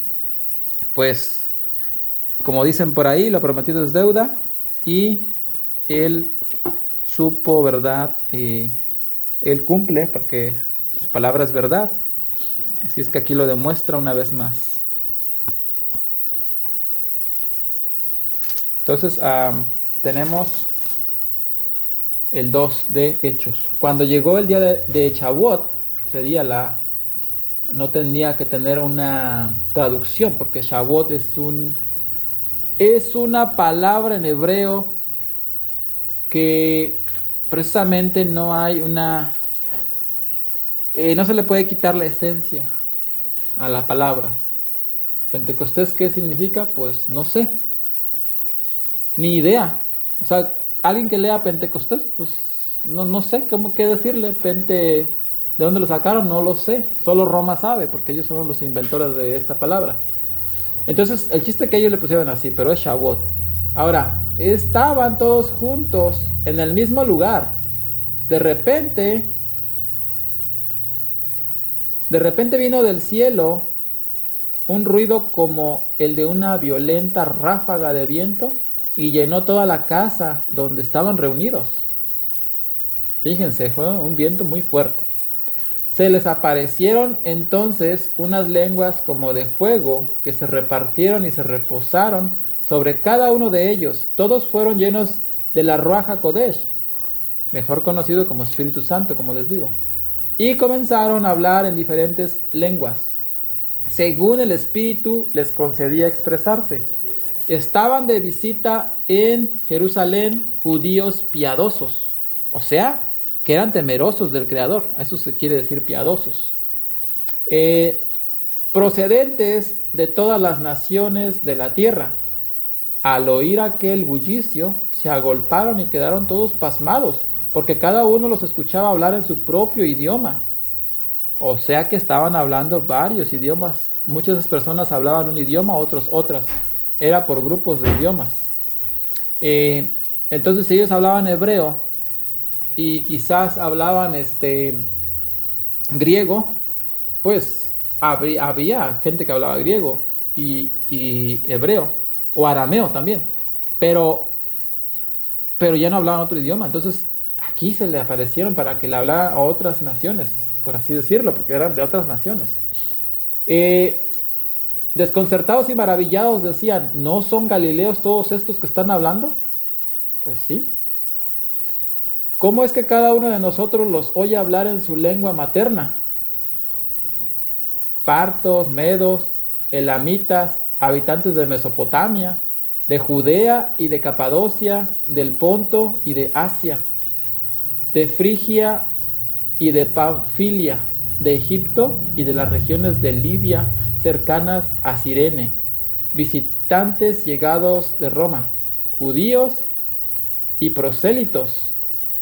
pues, como dicen por ahí, lo prometido es deuda. Y él supo verdad, él cumple, porque su palabra es verdad. Así es que aquí lo demuestra una vez más. Entonces, tenemos el 2 de Hechos. Cuando llegó el día de Shavuot, no tenía que tener una traducción, porque Shavuot es una palabra en hebreo que precisamente no hay no se le puede quitar la esencia a la palabra. Pentecostés, ¿qué significa? Pues no sé, ni idea. O sea, alguien que lea Pentecostés, pues no sé qué decirle. ¿De dónde lo sacaron? No lo sé. Solo Roma sabe, porque ellos son los inventores de esta palabra. Entonces, el chiste que ellos le pusieron así, pero es Shavuot. Ahora, estaban todos juntos en el mismo lugar. De repente, de repente vino del cielo un ruido como el de una violenta ráfaga de viento y llenó toda la casa donde estaban reunidos. Fíjense, fue un viento muy fuerte. Se les aparecieron entonces unas lenguas como de fuego que se repartieron y se reposaron sobre cada uno de ellos. Todos fueron llenos de la Ruach HaKodesh, mejor conocido como Espíritu Santo, como les digo. Y comenzaron a hablar en diferentes lenguas, según el Espíritu les concedía expresarse. Estaban de visita en Jerusalén judíos piadosos, o sea, que eran temerosos del Creador. Eso se quiere decir piadosos. Procedentes de todas las naciones de la tierra. Al oír aquel bullicio, se agolparon y quedaron todos pasmados, porque cada uno los escuchaba hablar en su propio idioma. O sea que estaban hablando varios idiomas. Muchas de esas personas hablaban un idioma, otros otras. Era por grupos de idiomas. Entonces, si ellos hablaban hebreo y quizás hablaban griego, pues había gente que hablaba griego y hebreo, o arameo también, pero ya no hablaban otro idioma. Entonces aquí se le aparecieron para que le hablara a otras naciones, por así decirlo, porque eran de otras naciones. Desconcertados y maravillados decían, ¿no son galileos todos estos que están hablando? Pues sí. ¿Cómo es que cada uno de nosotros los oye hablar en su lengua materna? Partos, medos, elamitas, habitantes de Mesopotamia, de Judea y de Capadocia, del Ponto y de Asia, de Frigia y de Panfilia, de Egipto y de las regiones de Libia cercanas a Cirene, visitantes llegados de Roma, judíos y prosélitos,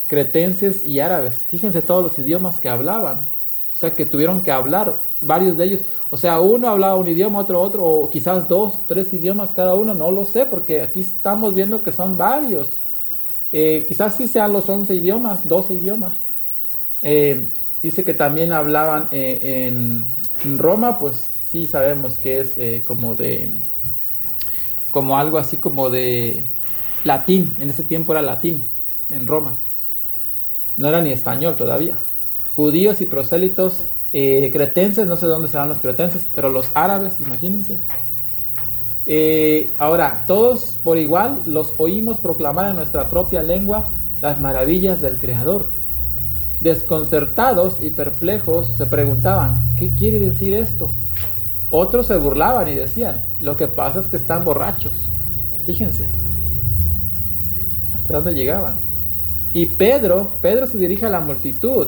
cretenses y árabes. Fíjense todos los idiomas que hablaban. O sea que tuvieron que hablar varios de ellos. O sea, uno hablaba un idioma, otro, o quizás 2, 3 idiomas cada uno. No lo sé, porque aquí estamos viendo que son varios. Quizás sí sean los 11 idiomas, 12 idiomas. Dice que también hablaban en Roma, pues sí sabemos que es como algo así como de latín. En ese tiempo era latín en Roma. No era ni español todavía. Judíos y prosélitos cretenses, no sé de dónde serán los cretenses, pero los árabes, imagínense. Ahora, todos por igual los oímos proclamar en nuestra propia lengua las maravillas del Creador. Desconcertados y perplejos se preguntaban, ¿qué quiere decir esto? Otros se burlaban y decían, lo que pasa es que están borrachos. Fíjense, hasta dónde llegaban. Y Pedro se dirige a la multitud.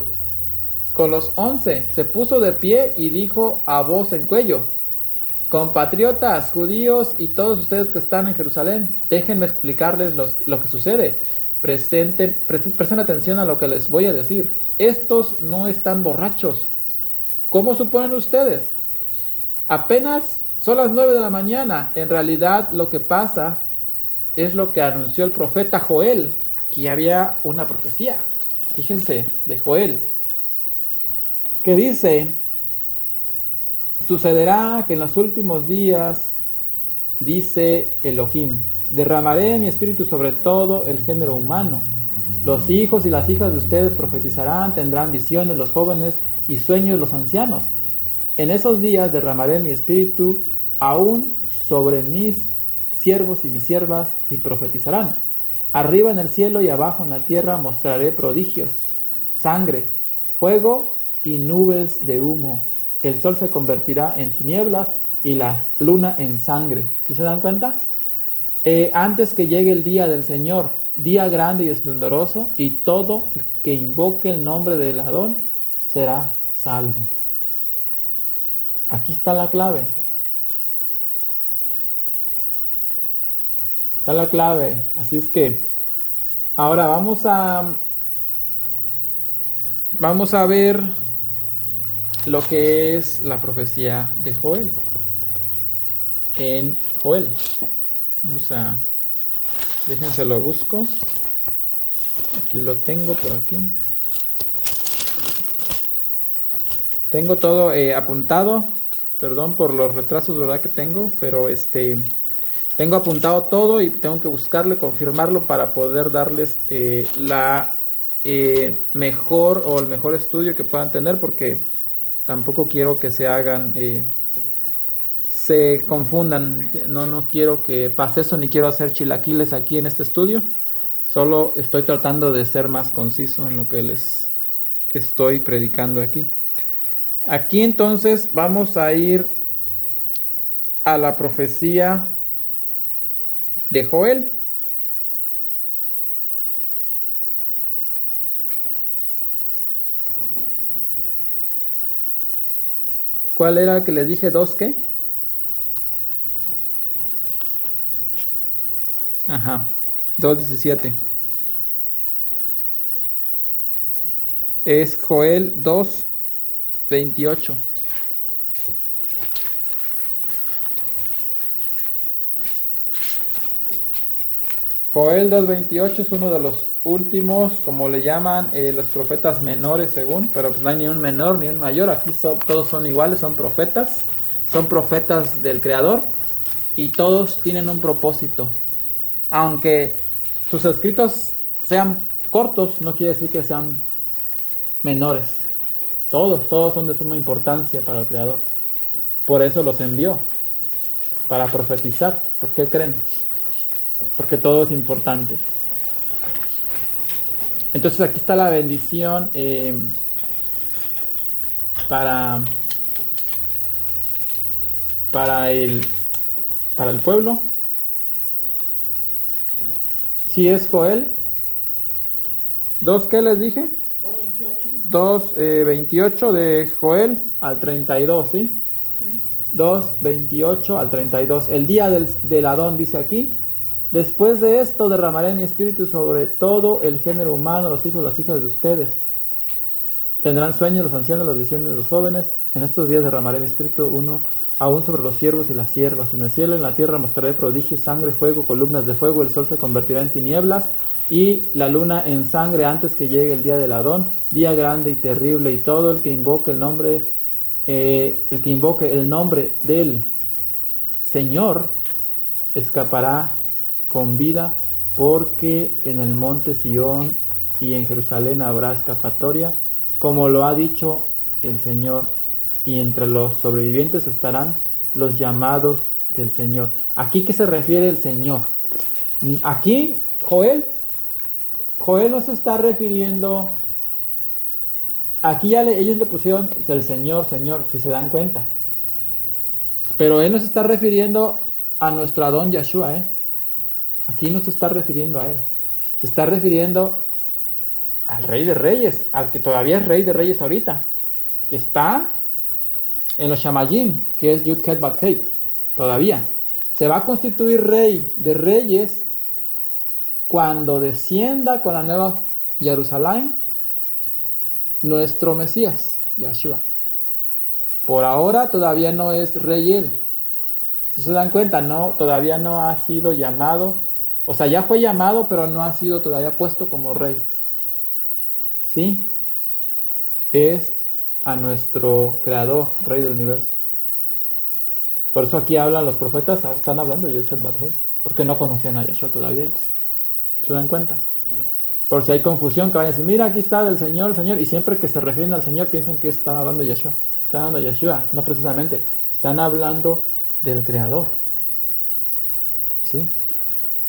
Con los 11 se puso de pie y dijo a voz en cuello, compatriotas, judíos y todos ustedes que están en Jerusalén, déjenme explicarles lo que sucede. Presten atención a lo que les voy a decir. Estos no están borrachos. ¿Cómo suponen ustedes? Apenas son las 9 de la mañana. En realidad lo que pasa es lo que anunció el profeta Joel. Aquí había una profecía, fíjense, de Joel, que dice, sucederá que en los últimos días, dice Elohim, derramaré mi espíritu sobre todo el género humano. Los hijos y las hijas de ustedes profetizarán, tendrán visiones los jóvenes y sueños los ancianos. En esos días derramaré mi espíritu aún sobre mis siervos y mis siervas y profetizarán. Arriba en el cielo y abajo en la tierra mostraré prodigios, sangre, fuego y nubes de humo. El sol se convertirá en tinieblas y la luna en sangre. ¿Sí se dan cuenta? Antes que llegue el día del Señor, día grande y esplendoroso, y todo el que invoque el nombre del Adón será salvo. Aquí está la clave. Está la clave. Así es que ahora vamos a ver lo que es la profecía de Joel. en Joel. Déjense lo busco. Aquí lo tengo por aquí. Tengo todo apuntado. Perdón por los retrasos, ¿verdad? Que tengo. Pero tengo apuntado todo y tengo que buscarlo y confirmarlo para poder darles la mejor o el mejor estudio que puedan tener, porque tampoco quiero que se confundan. No quiero que pase eso, ni quiero hacer chilaquiles aquí en este estudio. Solo estoy tratando de ser más conciso en lo que les estoy predicando aquí. Aquí entonces vamos a ir a la profecía de Joel. ¿Cuál era el que les dije? ¿2 qué? Ajá, 2:17. Es Joel 2:28. Joel 2:28 es uno de los últimos, como le llaman los profetas menores según, pero pues no hay ni un menor ni un mayor. Aquí todos son iguales, son profetas del Creador y todos tienen un propósito. Aunque sus escritos sean cortos, no quiere decir que sean menores. Todos son de suma importancia para el Creador. Por eso los envió, para profetizar. ¿Por qué creen? Porque todo es importante. Entonces aquí está la bendición para el pueblo. Si es Joel 2, ¿qué les dije? 2:28 de Joel al 32, ¿sí? 2:28 al 32. El día del Adón dice aquí: después de esto derramaré mi espíritu sobre todo el género humano, los hijos y las hijas de ustedes. Tendrán sueños los ancianos, las visiones de los jóvenes. En estos días derramaré mi espíritu aún sobre los siervos y las siervas. En el cielo y en la tierra mostraré prodigios, sangre, fuego, columnas de fuego. El sol se convertirá en tinieblas y la luna en sangre antes que llegue el día del Adón, día grande y terrible. Y todo el que invoque el nombre del Señor escapará con vida, porque en el monte Sión y en Jerusalén habrá escapatoria, como lo ha dicho el Señor, y entre los sobrevivientes estarán los llamados del Señor. ¿Aquí qué se refiere el Señor? Aquí Joel no se está refiriendo. Aquí ellos le pusieron el Señor, si se dan cuenta. Pero él no se está refiriendo a nuestro Adón Yahshua, Aquí no se está refiriendo a él. Se está refiriendo al Rey de Reyes, al que todavía es Rey de Reyes ahorita, que está en los Shamayim, que es Yud Het Bat Hei, todavía. Se va a constituir Rey de Reyes cuando descienda con la nueva Jerusalén nuestro Mesías, Yahshua. Por ahora todavía no es Rey él. Si se dan cuenta, todavía no ha sido llamado. O sea, ya fue llamado, pero no ha sido todavía puesto como rey. ¿Sí? Es a nuestro Creador, Rey del Universo. Por eso aquí hablan los profetas, están hablando de Yud-Het Bat-Hei, porque no conocían a Yahshua todavía ellos. ¿Se dan cuenta? Por si hay confusión, que vayan a decir, mira, aquí está del Señor, el Señor, y siempre que se refieren al Señor piensan que están hablando de Yahshua. Están hablando de Yahshua, no precisamente. Están hablando del Creador. ¿Sí?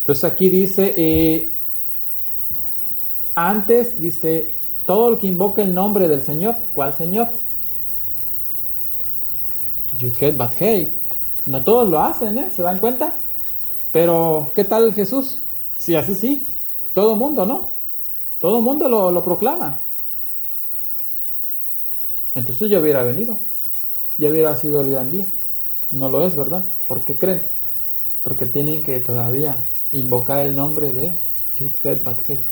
Entonces aquí dice, antes dice, todo el que invoque el nombre del Señor. ¿Cuál Señor? Yud-Het Bat-Hei. No todos lo hacen, ¿se dan cuenta? Pero, ¿qué tal Jesús? Si hace sí. Todo el mundo, ¿no? Todo el mundo lo proclama. Entonces ya hubiera venido. Ya hubiera sido el gran día. Y no lo es, ¿verdad? ¿Por qué creen? Porque tienen que todavía invocar el nombre de Yud-Het Bat-Hei.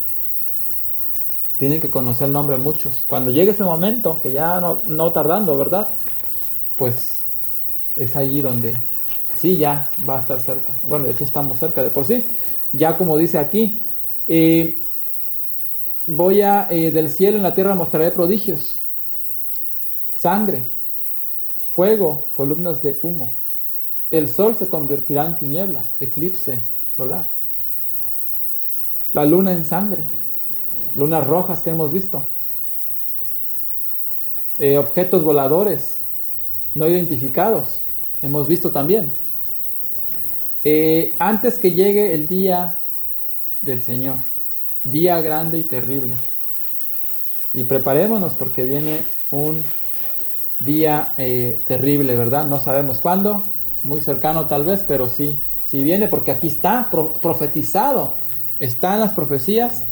Tienen que conocer el nombre de muchos. Cuando llegue ese momento, que ya no tardando, ¿verdad? Pues es allí donde sí, ya va a estar cerca. Bueno, de hecho estamos cerca de por sí. Ya como dice aquí, del cielo en la tierra mostraré prodigios, sangre, fuego, columnas de humo. El sol se convertirá en tinieblas, eclipse solar. La luna en sangre, lunas rojas que hemos visto. Objetos voladores no identificados, hemos visto también. Antes que llegue el día del Señor, día grande y terrible. Y preparémonos porque viene un día terrible, ¿verdad? No sabemos cuándo, muy cercano tal vez, pero sí viene, porque aquí está profetizado, está en las profecías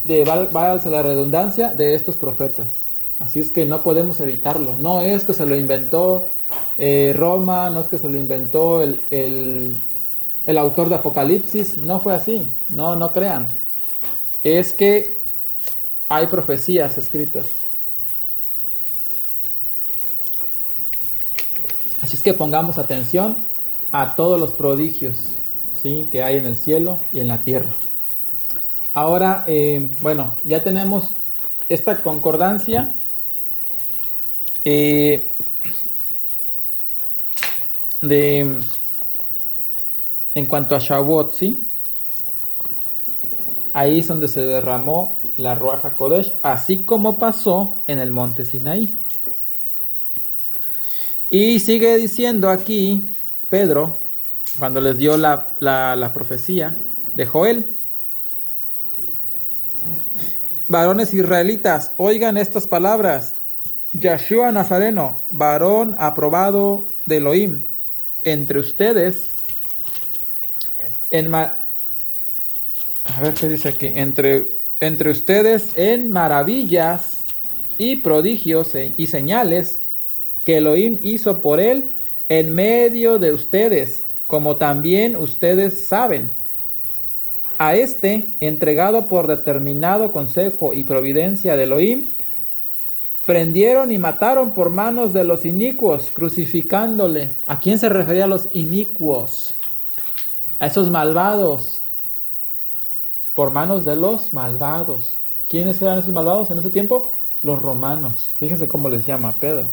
válgase la redundancia, de estos profetas. Así es que no podemos evitarlo. No es que se lo inventó Roma, no es que se lo inventó el autor de Apocalipsis, no fue así, no crean. Es que hay profecías escritas. Así es que pongamos atención a todos los prodigios, ¿sí?, que hay en el cielo y en la tierra. Ahora, bueno, ya tenemos esta concordancia. En cuanto a Shavuot, ¿sí? Ahí es donde se derramó la Ruach HaKodesh, así como pasó en el monte Sinaí. Y sigue diciendo aquí Pedro, cuando les dio la profecía de Joel: varones israelitas, oigan estas palabras. Yahshua Nazareno, varón aprobado de Elohim, entre ustedes, a ver qué dice aquí, entre ustedes en maravillas y prodigios y señales que Elohim hizo por él en medio de ustedes, como también ustedes saben. A entregado por determinado consejo y providencia de Elohim, prendieron y mataron por manos de los inicuos, crucificándole. ¿A quién se refería a los inicuos? A esos malvados. Por manos de los malvados. ¿Quiénes eran esos malvados en ese tiempo? Los romanos. Fíjense cómo les llama Pedro.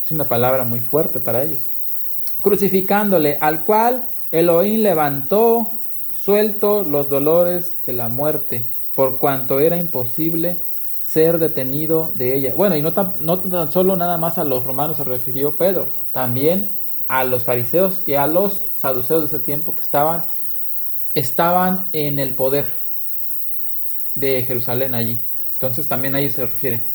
Es una palabra muy fuerte para ellos. Crucificándole, al cual Elohim levantó suelto los dolores de la muerte, por cuanto era imposible ser detenido de ella. Bueno, y no tan solo nada más a los romanos se refirió Pedro, también a los fariseos y a los saduceos de ese tiempo que estaban en el poder de Jerusalén allí. Entonces también a ellos se refiere.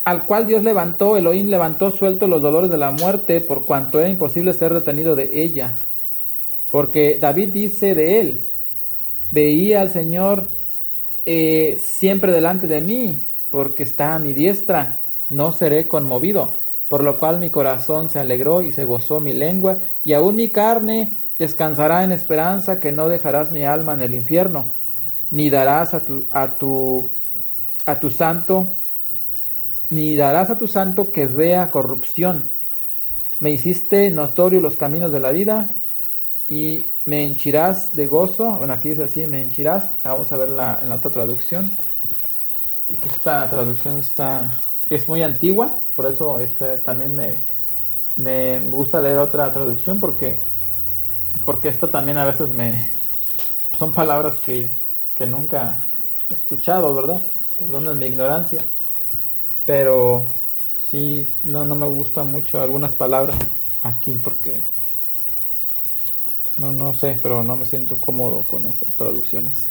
Al cual Dios Elohim levantó suelto los dolores de la muerte, por cuanto era imposible ser detenido de ella. Porque David dice de él: veía al Señor siempre delante de mí, porque está a mi diestra, no seré conmovido. Por lo cual mi corazón se alegró y se gozó mi lengua, y aún mi carne descansará en esperanza, que no dejarás mi alma en el infierno, ni darás a tu santo que vea corrupción. Me hiciste notorio los caminos de la vida, y me henchirás de gozo. Bueno, aquí dice así, me henchirás. Vamos a ver en la otra traducción. Esta traducción es muy antigua, por eso también me gusta leer otra traducción, porque esta también a veces son palabras que nunca he escuchado, ¿verdad? Perdonen mi ignorancia, pero sí, no me gustan mucho algunas palabras aquí, porque no sé, pero no me siento cómodo con esas traducciones.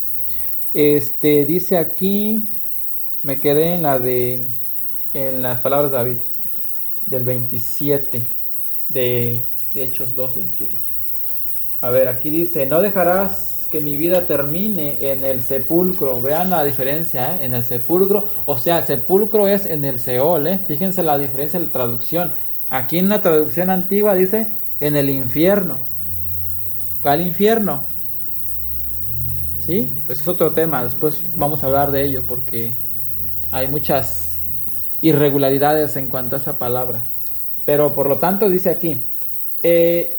Dice aquí, me quedé en las palabras de David, del 27, de Hechos 2:27. A ver, aquí dice: no dejarás que mi vida termine en el sepulcro. Vean la diferencia, en el sepulcro. O sea, el sepulcro es en el Seol, Fíjense la diferencia de la traducción. Aquí en la traducción antigua dice en el infierno. ¿Cuál infierno? ¿Sí? Pues es otro tema. Después vamos a hablar de ello, porque hay muchas irregularidades en cuanto a esa palabra. Pero por lo tanto dice aquí, en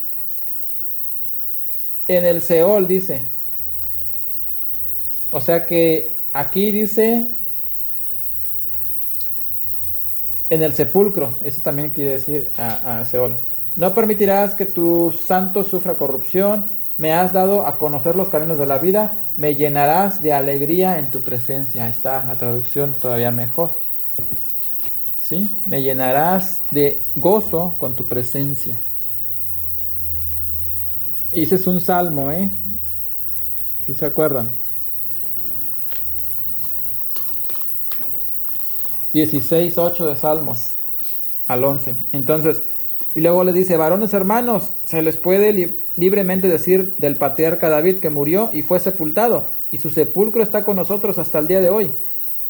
el Seol dice, o sea que aquí dice en el sepulcro, eso también quiere decir a Seol. No permitirás que tu santo sufra corrupción, me has dado a conocer los caminos de la vida, me llenarás de alegría en tu presencia. Ahí está la traducción todavía mejor. ¿Sí? Me llenarás de gozo con tu presencia. Y ese es un salmo, ¿eh? ¿Sí se acuerdan? 16:8 de Salmos al 11. Entonces, y luego les dice, varones hermanos, se les puede libremente decir del patriarca David que murió y fue sepultado, y su sepulcro está con nosotros hasta el día de hoy.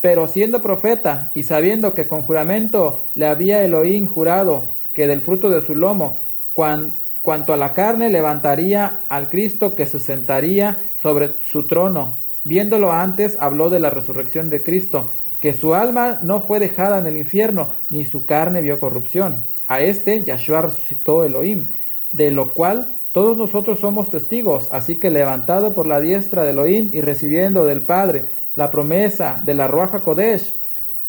Pero siendo profeta y sabiendo que con juramento le había Elohim jurado que del fruto de su lomo, cuanto a la carne, levantaría al Cristo que se sentaría sobre su trono. Viéndolo antes, habló de la resurrección de Cristo, que su alma no fue dejada en el infierno, ni su carne vio corrupción. A este Yahshua resucitó Elohim, de lo cual todos nosotros somos testigos. Así que levantado por la diestra de Elohim y recibiendo del Padre la promesa de la Ruach HaKodesh,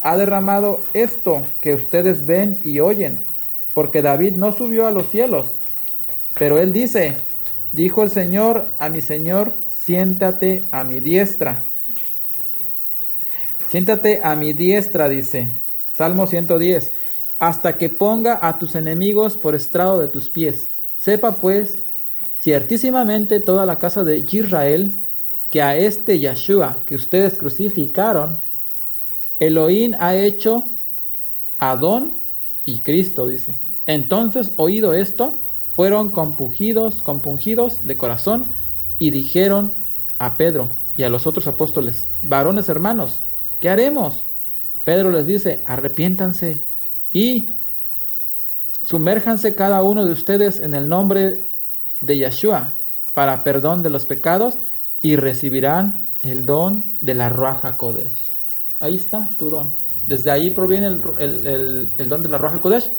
ha derramado esto que ustedes ven y oyen, porque David no subió a los cielos, pero él dice, dijo el Señor a mi Señor, siéntate a mi diestra. Siéntate a mi diestra, dice, Salmo 110, hasta que ponga a tus enemigos por estrado de tus pies. Sepa pues, ciertísimamente toda la casa de Israel, que a este Yahshua que ustedes crucificaron, Elohim ha hecho Adón y Cristo, dice. Entonces, oído esto, fueron compungidos de corazón y dijeron a Pedro y a los otros apóstoles, varones hermanos, ¿qué haremos? Pedro les dice, arrepiéntanse y sumérjanse cada uno de ustedes en el nombre de Yahshua para perdón de los pecados y recibirán el don de la Ruach HaKodesh. Ahí está tu don. Desde ahí proviene el don de la Ruach HaKodesh.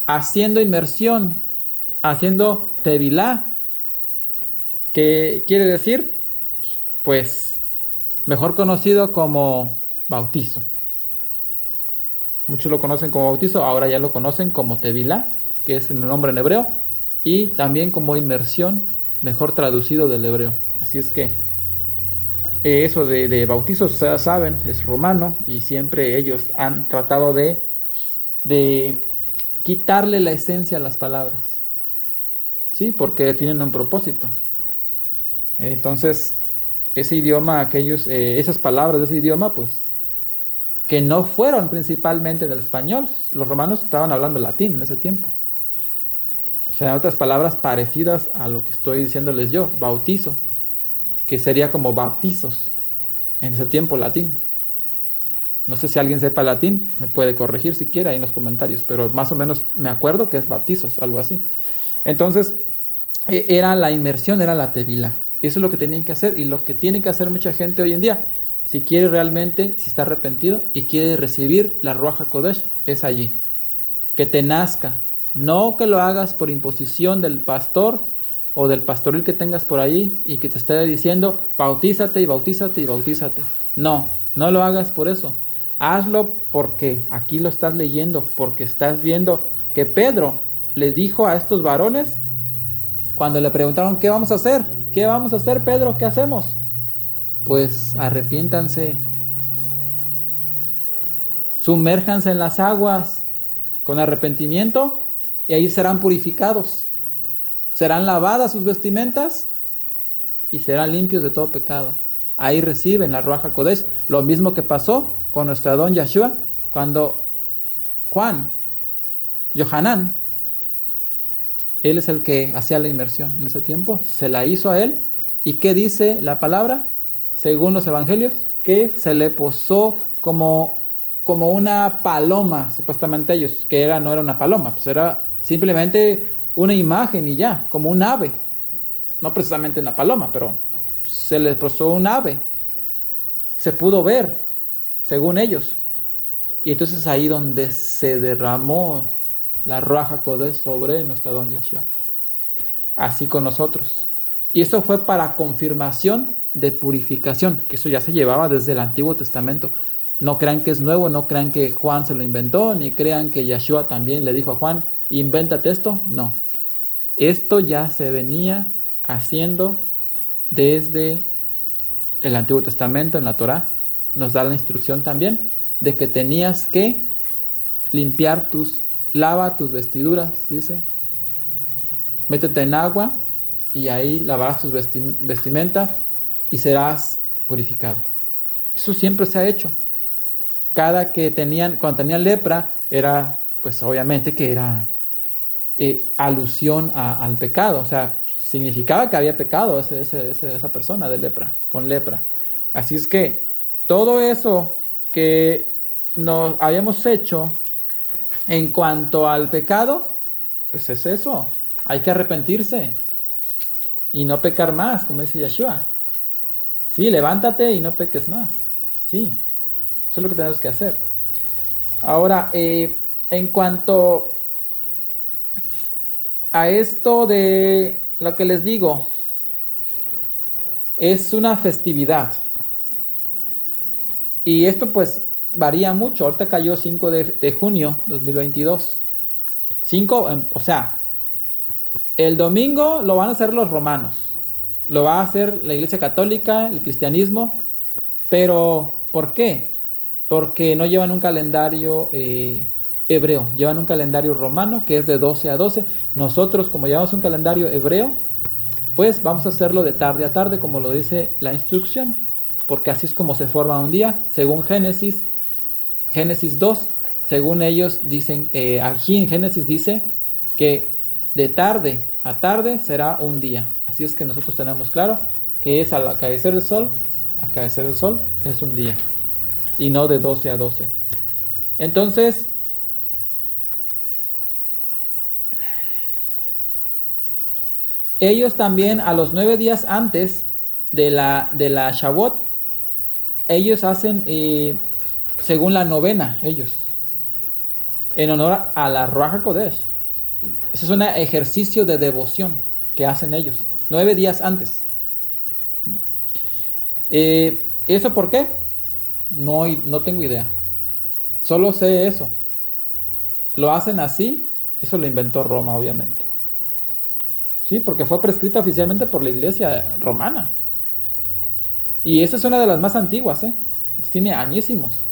Haciendo inmersión, haciendo tevilá. ¿Qué quiere decir? Pues mejor conocido como bautizo. Muchos lo conocen como bautizo, ahora ya lo conocen como tevilá, que es el nombre en hebreo, y también como inmersión, mejor traducido del hebreo. Así es que eso de bautizo, ustedes saben, es romano y siempre ellos han tratado de quitarle la esencia a las palabras. Sí, porque tienen un propósito. Entonces, ese idioma, esas palabras de ese idioma, pues, que no fueron principalmente del español. Los romanos estaban hablando latín en ese tiempo. O sea, otras palabras parecidas a lo que estoy diciéndoles yo, bautizo, que sería como bautizos, en ese tiempo latín. No sé si alguien sepa latín, me puede corregir si quiere ahí en los comentarios, pero más o menos me acuerdo que es bautizos, algo así. Entonces, era la inmersión, era la tevilá. Eso es lo que tenían que hacer y lo que tiene que hacer mucha gente hoy en día. Si quiere realmente, si está arrepentido y quiere recibir la Ruach HaKodesh, es allí. Que te nazca. No que lo hagas por imposición del pastor o del pastoril que tengas por ahí y que te esté diciendo bautízate y bautízate y bautízate. No, no lo hagas por eso. Hazlo porque aquí lo estás leyendo, porque estás viendo que Pedro le dijo a estos varones cuando le preguntaron ¿qué vamos a hacer? ¿Qué vamos a hacer, Pedro? ¿Qué hacemos? Pues arrepiéntanse. Sumérjanse en las aguas con arrepentimiento y ahí serán purificados. Serán lavadas sus vestimentas y serán limpios de todo pecado. Ahí reciben la Ruach HaKodesh. Lo mismo que pasó con nuestro Adón Yahshua cuando Yohanan, él es el que hacía la inmersión en ese tiempo, se la hizo a él. ¿Y qué dice la palabra? Según los evangelios, que se le posó como una paloma, supuestamente ellos, que no era una paloma, pues era simplemente una imagen y ya, como un ave. No precisamente una paloma, pero se le posó un ave. Se pudo ver, según ellos. Y entonces ahí donde se derramó la Ruach HaKodesh sobre nuestro don Yeshua. Así con nosotros. Y eso fue para confirmación de purificación, que eso ya se llevaba desde el Antiguo Testamento. No crean que es nuevo, no crean que Juan se lo inventó, ni crean que Yeshua también le dijo a Juan, invéntate esto. No. Esto ya se venía haciendo desde el Antiguo Testamento, en la Torá. Nos da la instrucción también de que tenías que lava tus vestiduras, dice. Métete en agua y ahí lavarás tus vestimenta y serás purificado. Eso siempre se ha hecho. Cuando tenían lepra, era, pues obviamente que era alusión al pecado. O sea, significaba que había pecado esa persona de lepra, con lepra. Así es que todo eso que nos habíamos hecho en cuanto al pecado, pues es eso. Hay que arrepentirse y no pecar más, como dice Yeshua. Sí, levántate y no peques más. Sí, eso es lo que tenemos que hacer. Ahora, en cuanto a esto de lo que les digo, es una festividad. Y esto pues varía mucho. Ahorita cayó 5 de junio 2022. 5, o sea, el domingo lo van a hacer los romanos. Lo va a hacer la Iglesia Católica, el cristianismo. Pero, ¿por qué? Porque no llevan un calendario hebreo. Llevan un calendario romano que es de 12 a 12. Nosotros, como llevamos un calendario hebreo, pues vamos a hacerlo de tarde a tarde, como lo dice la instrucción. Porque así es como se forma un día, según Génesis 2. Según ellos dicen, aquí en Génesis dice que de tarde a tarde será un día. Así es que nosotros tenemos claro que es al acaecer el sol es un día. Y no de 12 a 12. Entonces, ellos también a los 9 días antes de la Shavuot, ellos hacen según la novena, ellos, en honor a la Ruach HaKodesh. Ese es un ejercicio de devoción que hacen ellos, 9 días antes. ¿Eso por qué? No tengo idea. Solo sé eso. Lo hacen así, eso lo inventó Roma, obviamente. Sí, porque fue prescrito oficialmente por la Iglesia romana. Y esa es una de las más antiguas, tiene añísimos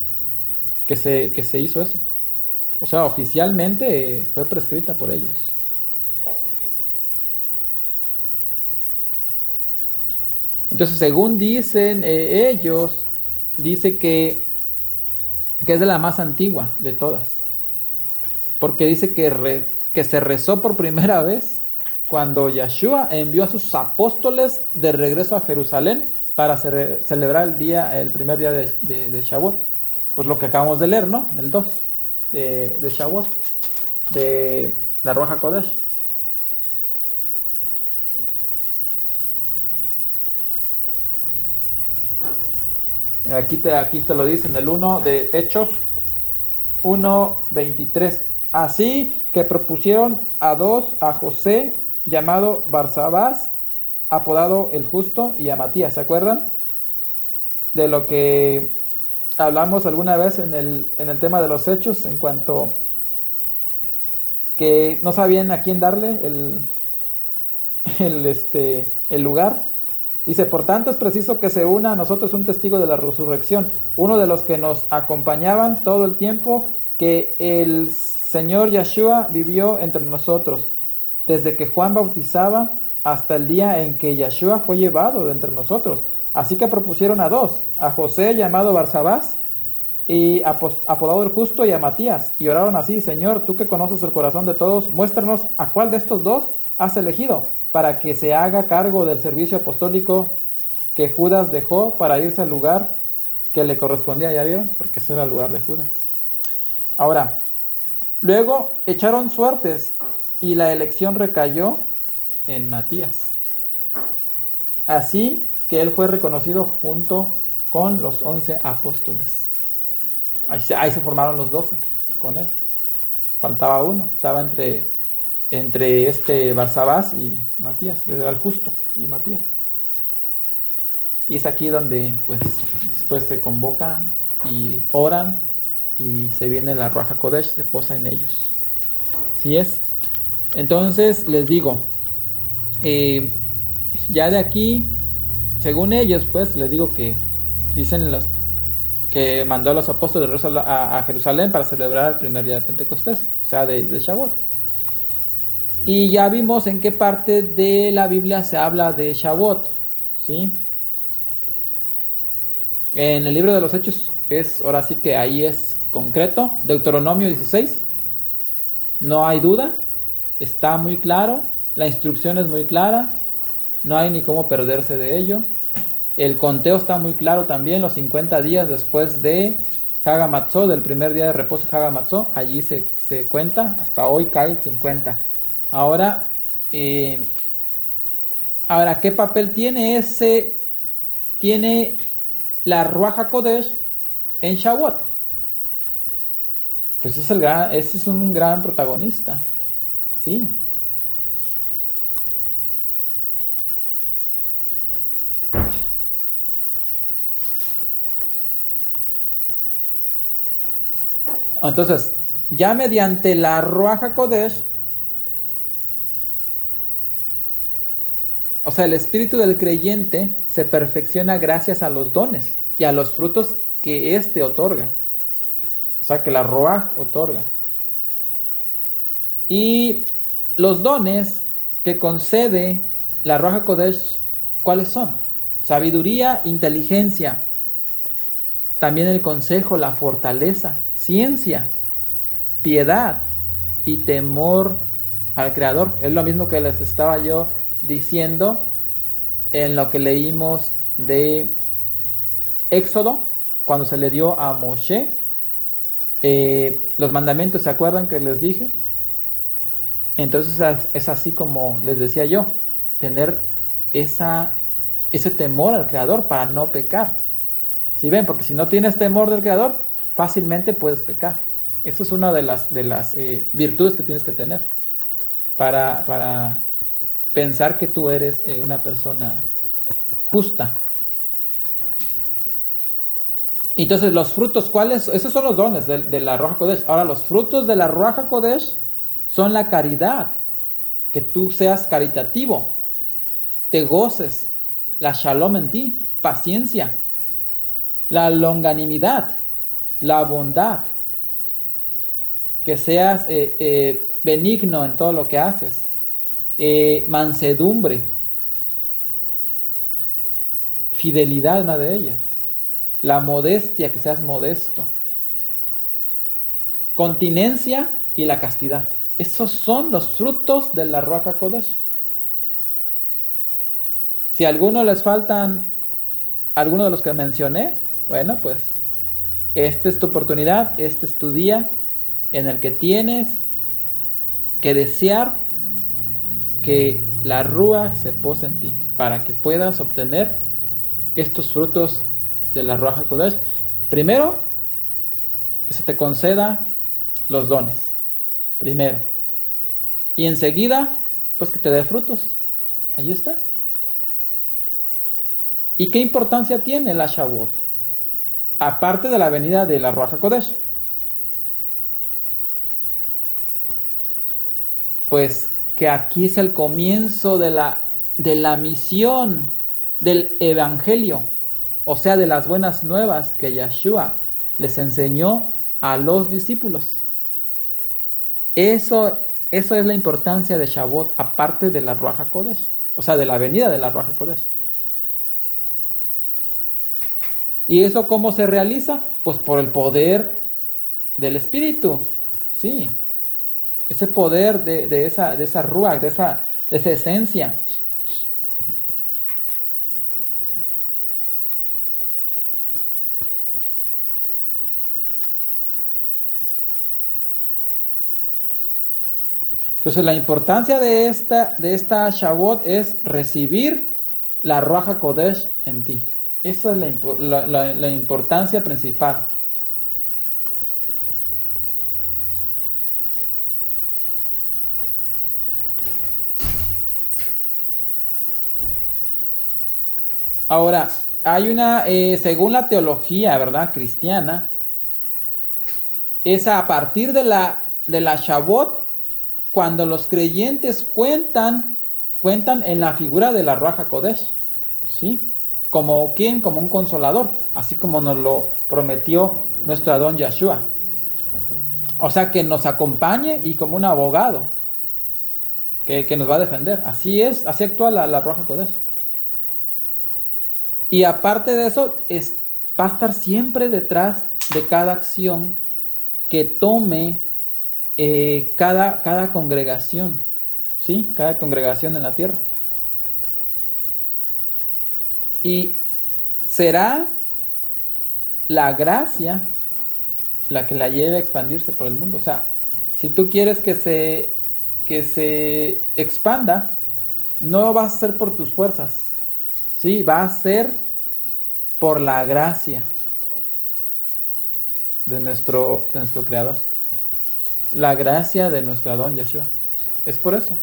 que se hizo eso. O sea, oficialmente fue prescrita por ellos. Entonces, según dicen ellos, dice que es de la más antigua de todas. Porque dice que se rezó por primera vez cuando Yeshua envió a sus apóstoles de regreso a Jerusalén para celebrar el primer día de Shavuot. Pues lo que acabamos de leer, ¿no? El 2 de Shavuot, de la Ruach HaKodesh. Aquí te lo dicen, el 1 de Hechos 1:23. Así que propusieron a José, llamado Barsabás, apodado el Justo, y a Matías. ¿Se acuerdan? De lo que hablamos alguna vez en el tema de los hechos, en cuanto que no sabían a quién darle el lugar. Dice, por tanto es preciso que se una a nosotros un testigo de la resurrección, uno de los que nos acompañaban todo el tiempo que el Señor Yeshua vivió entre nosotros, desde que Juan bautizaba hasta el día en que Yeshua fue llevado de entre nosotros. Así que propusieron a 2, a José llamado Barsabás, y apodado el Justo, y a Matías, y oraron así: Señor, tú que conoces el corazón de todos, muéstranos a cuál de estos 2 has elegido para que se haga cargo del servicio apostólico que Judas dejó para irse al lugar que le correspondía. ¿Ya vieron? Porque ese era el lugar de Judas. Ahora, luego echaron suertes y la elección recayó en Matías. Así que él fue reconocido junto con los 11 apóstoles. Ahí se formaron los 12 con él. faltaba uno, estaba entre Barsabás y Matías, que era el justo, y Matías. Y es aquí donde pues después se convocan y oran y se viene la Ruach HaKodesh, se posa en ellos. ¿Sí es? Entonces les digo, ya de aquí, según ellos, pues les digo que dicen los que mandó a los apóstoles a Jerusalén para celebrar el primer día de Pentecostés, o sea, de Shavuot. Y ya vimos en qué parte de la Biblia se habla de Shavuot, ¿sí? En el libro de los Hechos ahora sí que ahí es concreto, Deuteronomio 16, no hay duda, está muy claro, la instrucción es muy clara, no hay ni cómo perderse de ello. El conteo está muy claro también, los 50 días después de Hagamatzó, del primer día de reposo Hagamatzó, allí se cuenta, hasta hoy cae el 50. Ahora, ¿qué papel tiene tiene la Ruach HaKodesh en Shavuot? Pues ese es un gran protagonista, sí. Entonces, ya mediante la Ruach HaKodesh, o sea, el espíritu del creyente se perfecciona gracias a los dones y a los frutos que éste otorga. O sea, que la Ruach otorga. Y los dones que concede la Ruach HaKodesh, ¿cuáles son? Sabiduría, inteligencia, también el consejo, la fortaleza, ciencia, piedad y temor al Creador. Es lo mismo que les estaba yo diciendo en lo que leímos de Éxodo, cuando se le dio a Moshe los mandamientos, ¿se acuerdan que les dije? Entonces es así como les decía yo, tener ese temor al Creador para no pecar. ¿Sí ven? Porque si no tienes temor del Creador, fácilmente puedes pecar. Esa es una de las virtudes que tienes que tener para pensar que tú eres una persona justa. Entonces, los frutos, ¿cuáles? Esos son los dones de la Ruach HaKodesh. Ahora, los frutos de la Ruach HaKodesh son la caridad, que tú seas caritativo, te goces, la shalom en ti, paciencia, la longanimidad, la bondad, que seas benigno en todo lo que haces, mansedumbre, fidelidad, una de ellas, la modestia, que seas modesto, continencia y la castidad. Esos son los frutos de la Ruach HaKodesh. Si a algunos les faltan algunos de los que mencioné, bueno, pues esta es tu oportunidad, este es tu día en el que tienes que desear que la Ruach se pose en ti para que puedas obtener estos frutos de la Ruach HaKodesh. Primero, que se te conceda los dones. Primero. Y enseguida, pues que te dé frutos. Allí está. ¿Y qué importancia tiene la Shavuot? Aparte de la venida de la Ruach HaKodesh. Pues que aquí es el comienzo de la misión del Evangelio. O sea, de las buenas nuevas que Yeshua les enseñó a los discípulos. Eso es la importancia de Shavuot, aparte de la Ruach HaKodesh. O sea, de la venida de la Ruach HaKodesh. ¿Y eso cómo se realiza? Pues por el poder del Espíritu. Sí. Ese poder de esa Ruach, de esa esencia. Entonces la importancia de esta Shavuot es recibir la Ruach HaKodesh en ti. Esa es la importancia principal. Ahora, hay una, según la teología, ¿verdad? Cristiana, es a partir de la Shavuot cuando los creyentes cuentan en la figura de la Ruach HaKodesh, ¿sí? Como ¿quién? Como un consolador, así como nos lo prometió nuestro Adón Yahshua. O sea, que nos acompañe y como un abogado que nos va a defender. Así es, así actúa la Ruach HaKodesh. Y aparte de eso, va a estar siempre detrás de cada acción que tome cada congregación, ¿sí? Cada congregación en la tierra. Y será la gracia la que la lleve a expandirse por el mundo. O sea, si tú quieres que se expanda, no va a ser por tus fuerzas, ¿sí? Va a ser por la gracia de nuestro Creador. La gracia de nuestro Adón Yahshua. Es por eso.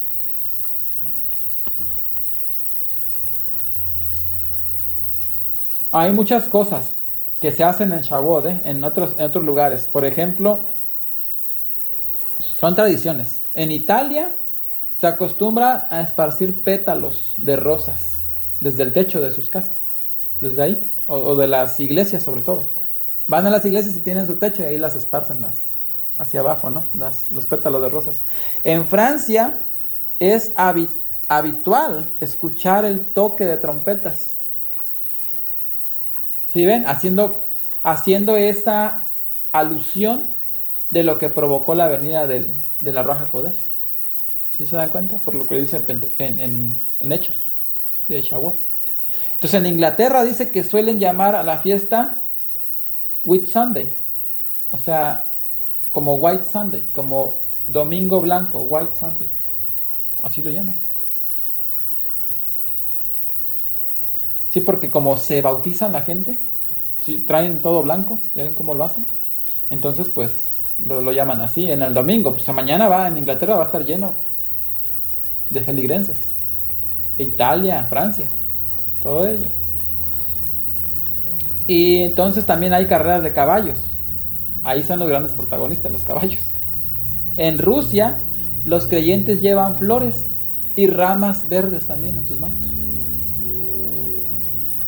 Hay muchas cosas que se hacen en Shavuot, en otros lugares. Por ejemplo, son tradiciones. En Italia se acostumbra a esparcir pétalos de rosas desde el techo de sus casas. Desde ahí. O de las iglesias sobre todo. Van a las iglesias y tienen su techo y ahí las esparcen hacia abajo, ¿no? Los pétalos de rosas. En Francia es habitual escuchar el toque de trompetas. ¿Sí ven? Haciendo esa alusión de lo que provocó la venida de la Ruach HaKodesh. ¿Sí se dan cuenta? Por lo que dice en Hechos de Shavuot. Entonces en Inglaterra dice que suelen llamar a la fiesta Whit Sunday. O sea, como White Sunday, como Domingo Blanco, White Sunday. Así lo llaman. Sí, porque como se bautizan la gente, sí, traen todo blanco, ya ven cómo lo hacen. Entonces, pues, lo llaman así. En el domingo, pues mañana en Inglaterra va a estar lleno de feligreses. Italia, Francia, todo ello. Y entonces también hay carreras de caballos. Ahí son los grandes protagonistas, los caballos. En Rusia, los creyentes llevan flores y ramas verdes también en sus manos.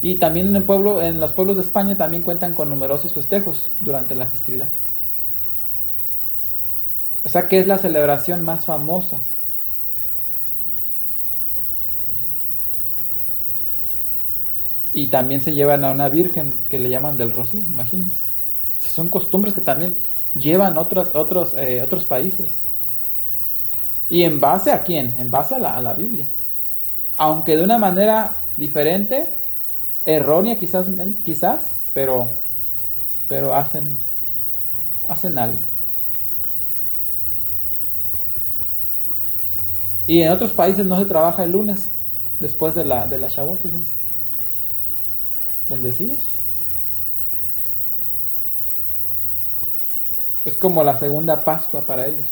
Y también en los pueblos de España también cuentan con numerosos festejos durante la festividad. O sea que es la celebración más famosa. Y también se llevan a una virgen que le llaman del Rocío, imagínense. Son costumbres que también llevan otros países. ¿Y en base a quién? En base a la Biblia. Aunque de una manera diferente, errónea quizás, pero hacen algo. Y en otros países no se trabaja el lunes después de la Shavuot, fíjense. Bendecidos. Es como la segunda Pascua para ellos.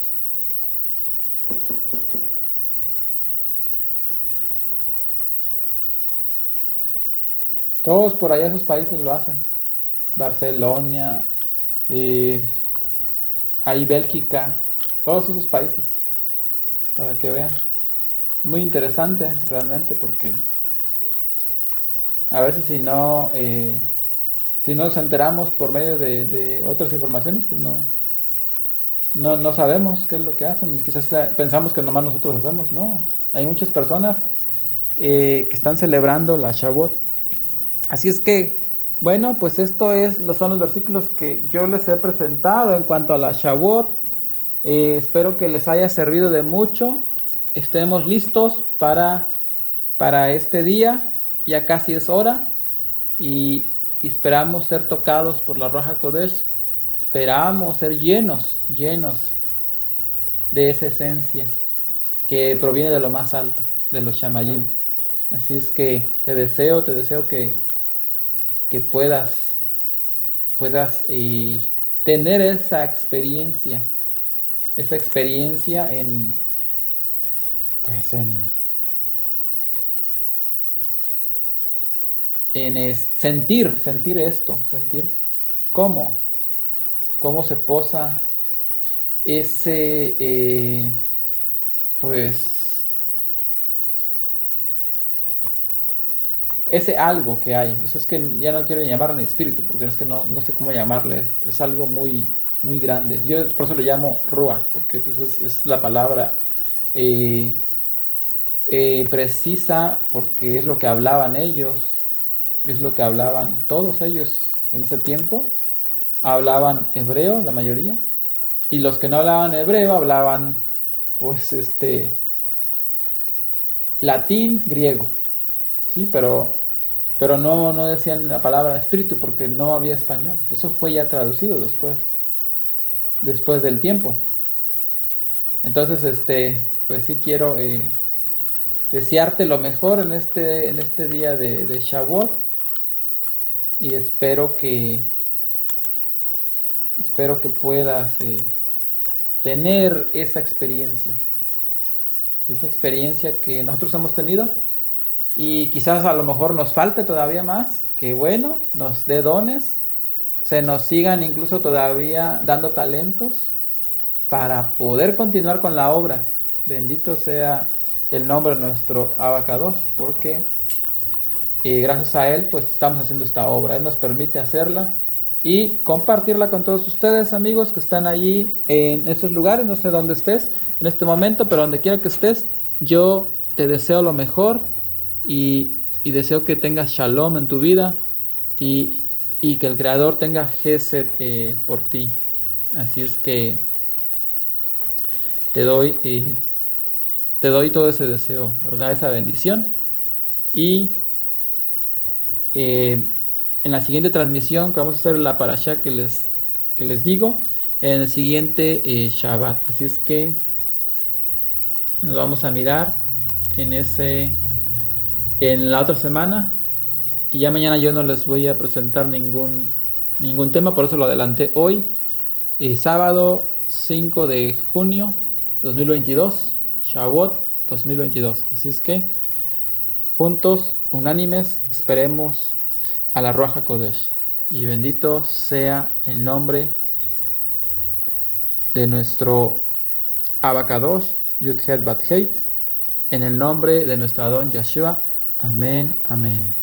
Todos por allá esos países lo hacen. Barcelona, ahí Bélgica, todos esos países. Para que vean. Muy interesante realmente porque a veces si no nos enteramos por medio de otras informaciones, pues no sabemos qué es lo que hacen. Quizás pensamos que nomás nosotros hacemos. No, hay muchas personas que están celebrando la Shavuot. Así es que, bueno, pues son los versículos que yo les he presentado en cuanto a la Shavuot. Espero que les haya servido de mucho. Estemos listos para este día. Ya casi es hora. Y esperamos ser tocados por la Ruach HaKodesh. Esperamos ser llenos de esa esencia que proviene de lo más alto, de los Shamayim. Así es que te deseo que puedas tener esa experiencia sentir esto, sentir cómo, cómo se posa ese, pues, ese algo que hay. Eso es que ya no quiero llamarlo ni espíritu, porque es que no sé cómo llamarle. Es algo muy, muy grande. Yo por eso le llamo Ruach, porque pues es la palabra eh, precisa, porque es lo que hablaban ellos, es lo que hablaban todos ellos en ese tiempo. Hablaban hebreo, la mayoría, y los que no hablaban hebreo hablaban, pues, latín, griego, sí, pero no decían la palabra espíritu porque no había español. Eso fue ya traducido después del tiempo. Entonces, pues sí quiero desearte lo mejor en este día de Shavuot y espero que puedas tener esa experiencia que nosotros hemos tenido y quizás a lo mejor nos falte todavía más, que bueno, nos dé dones, se nos sigan incluso todavía dando talentos para poder continuar con la obra. Bendito sea el nombre de nuestro Abacados, porque gracias a él pues estamos haciendo esta obra. Él nos permite hacerla y compartirla con todos ustedes, amigos que están allí en esos lugares. No sé dónde estés en este momento, pero donde quiera que estés, yo te deseo lo mejor y deseo que tengas shalom en tu vida y, y que el Creador tenga gesed por ti. Así es que te doy, eh, te doy todo ese deseo, ¿verdad? Esa bendición. Y en la siguiente transmisión que vamos a hacer la parashá que les digo, en el siguiente Shabbat. Así es que nos vamos a mirar en la otra semana. Y ya mañana yo no les voy a presentar ningún tema, por eso lo adelanté hoy. Sábado 5 de junio 2022, Shavuot 2022. Así es que juntos, unánimes, esperemos a la Ruach HaKodesh. Y bendito sea el nombre de nuestro Abacadosh, Yud Het Bat Heit, en el nombre de nuestro Adón Yeshua. Amén, amén.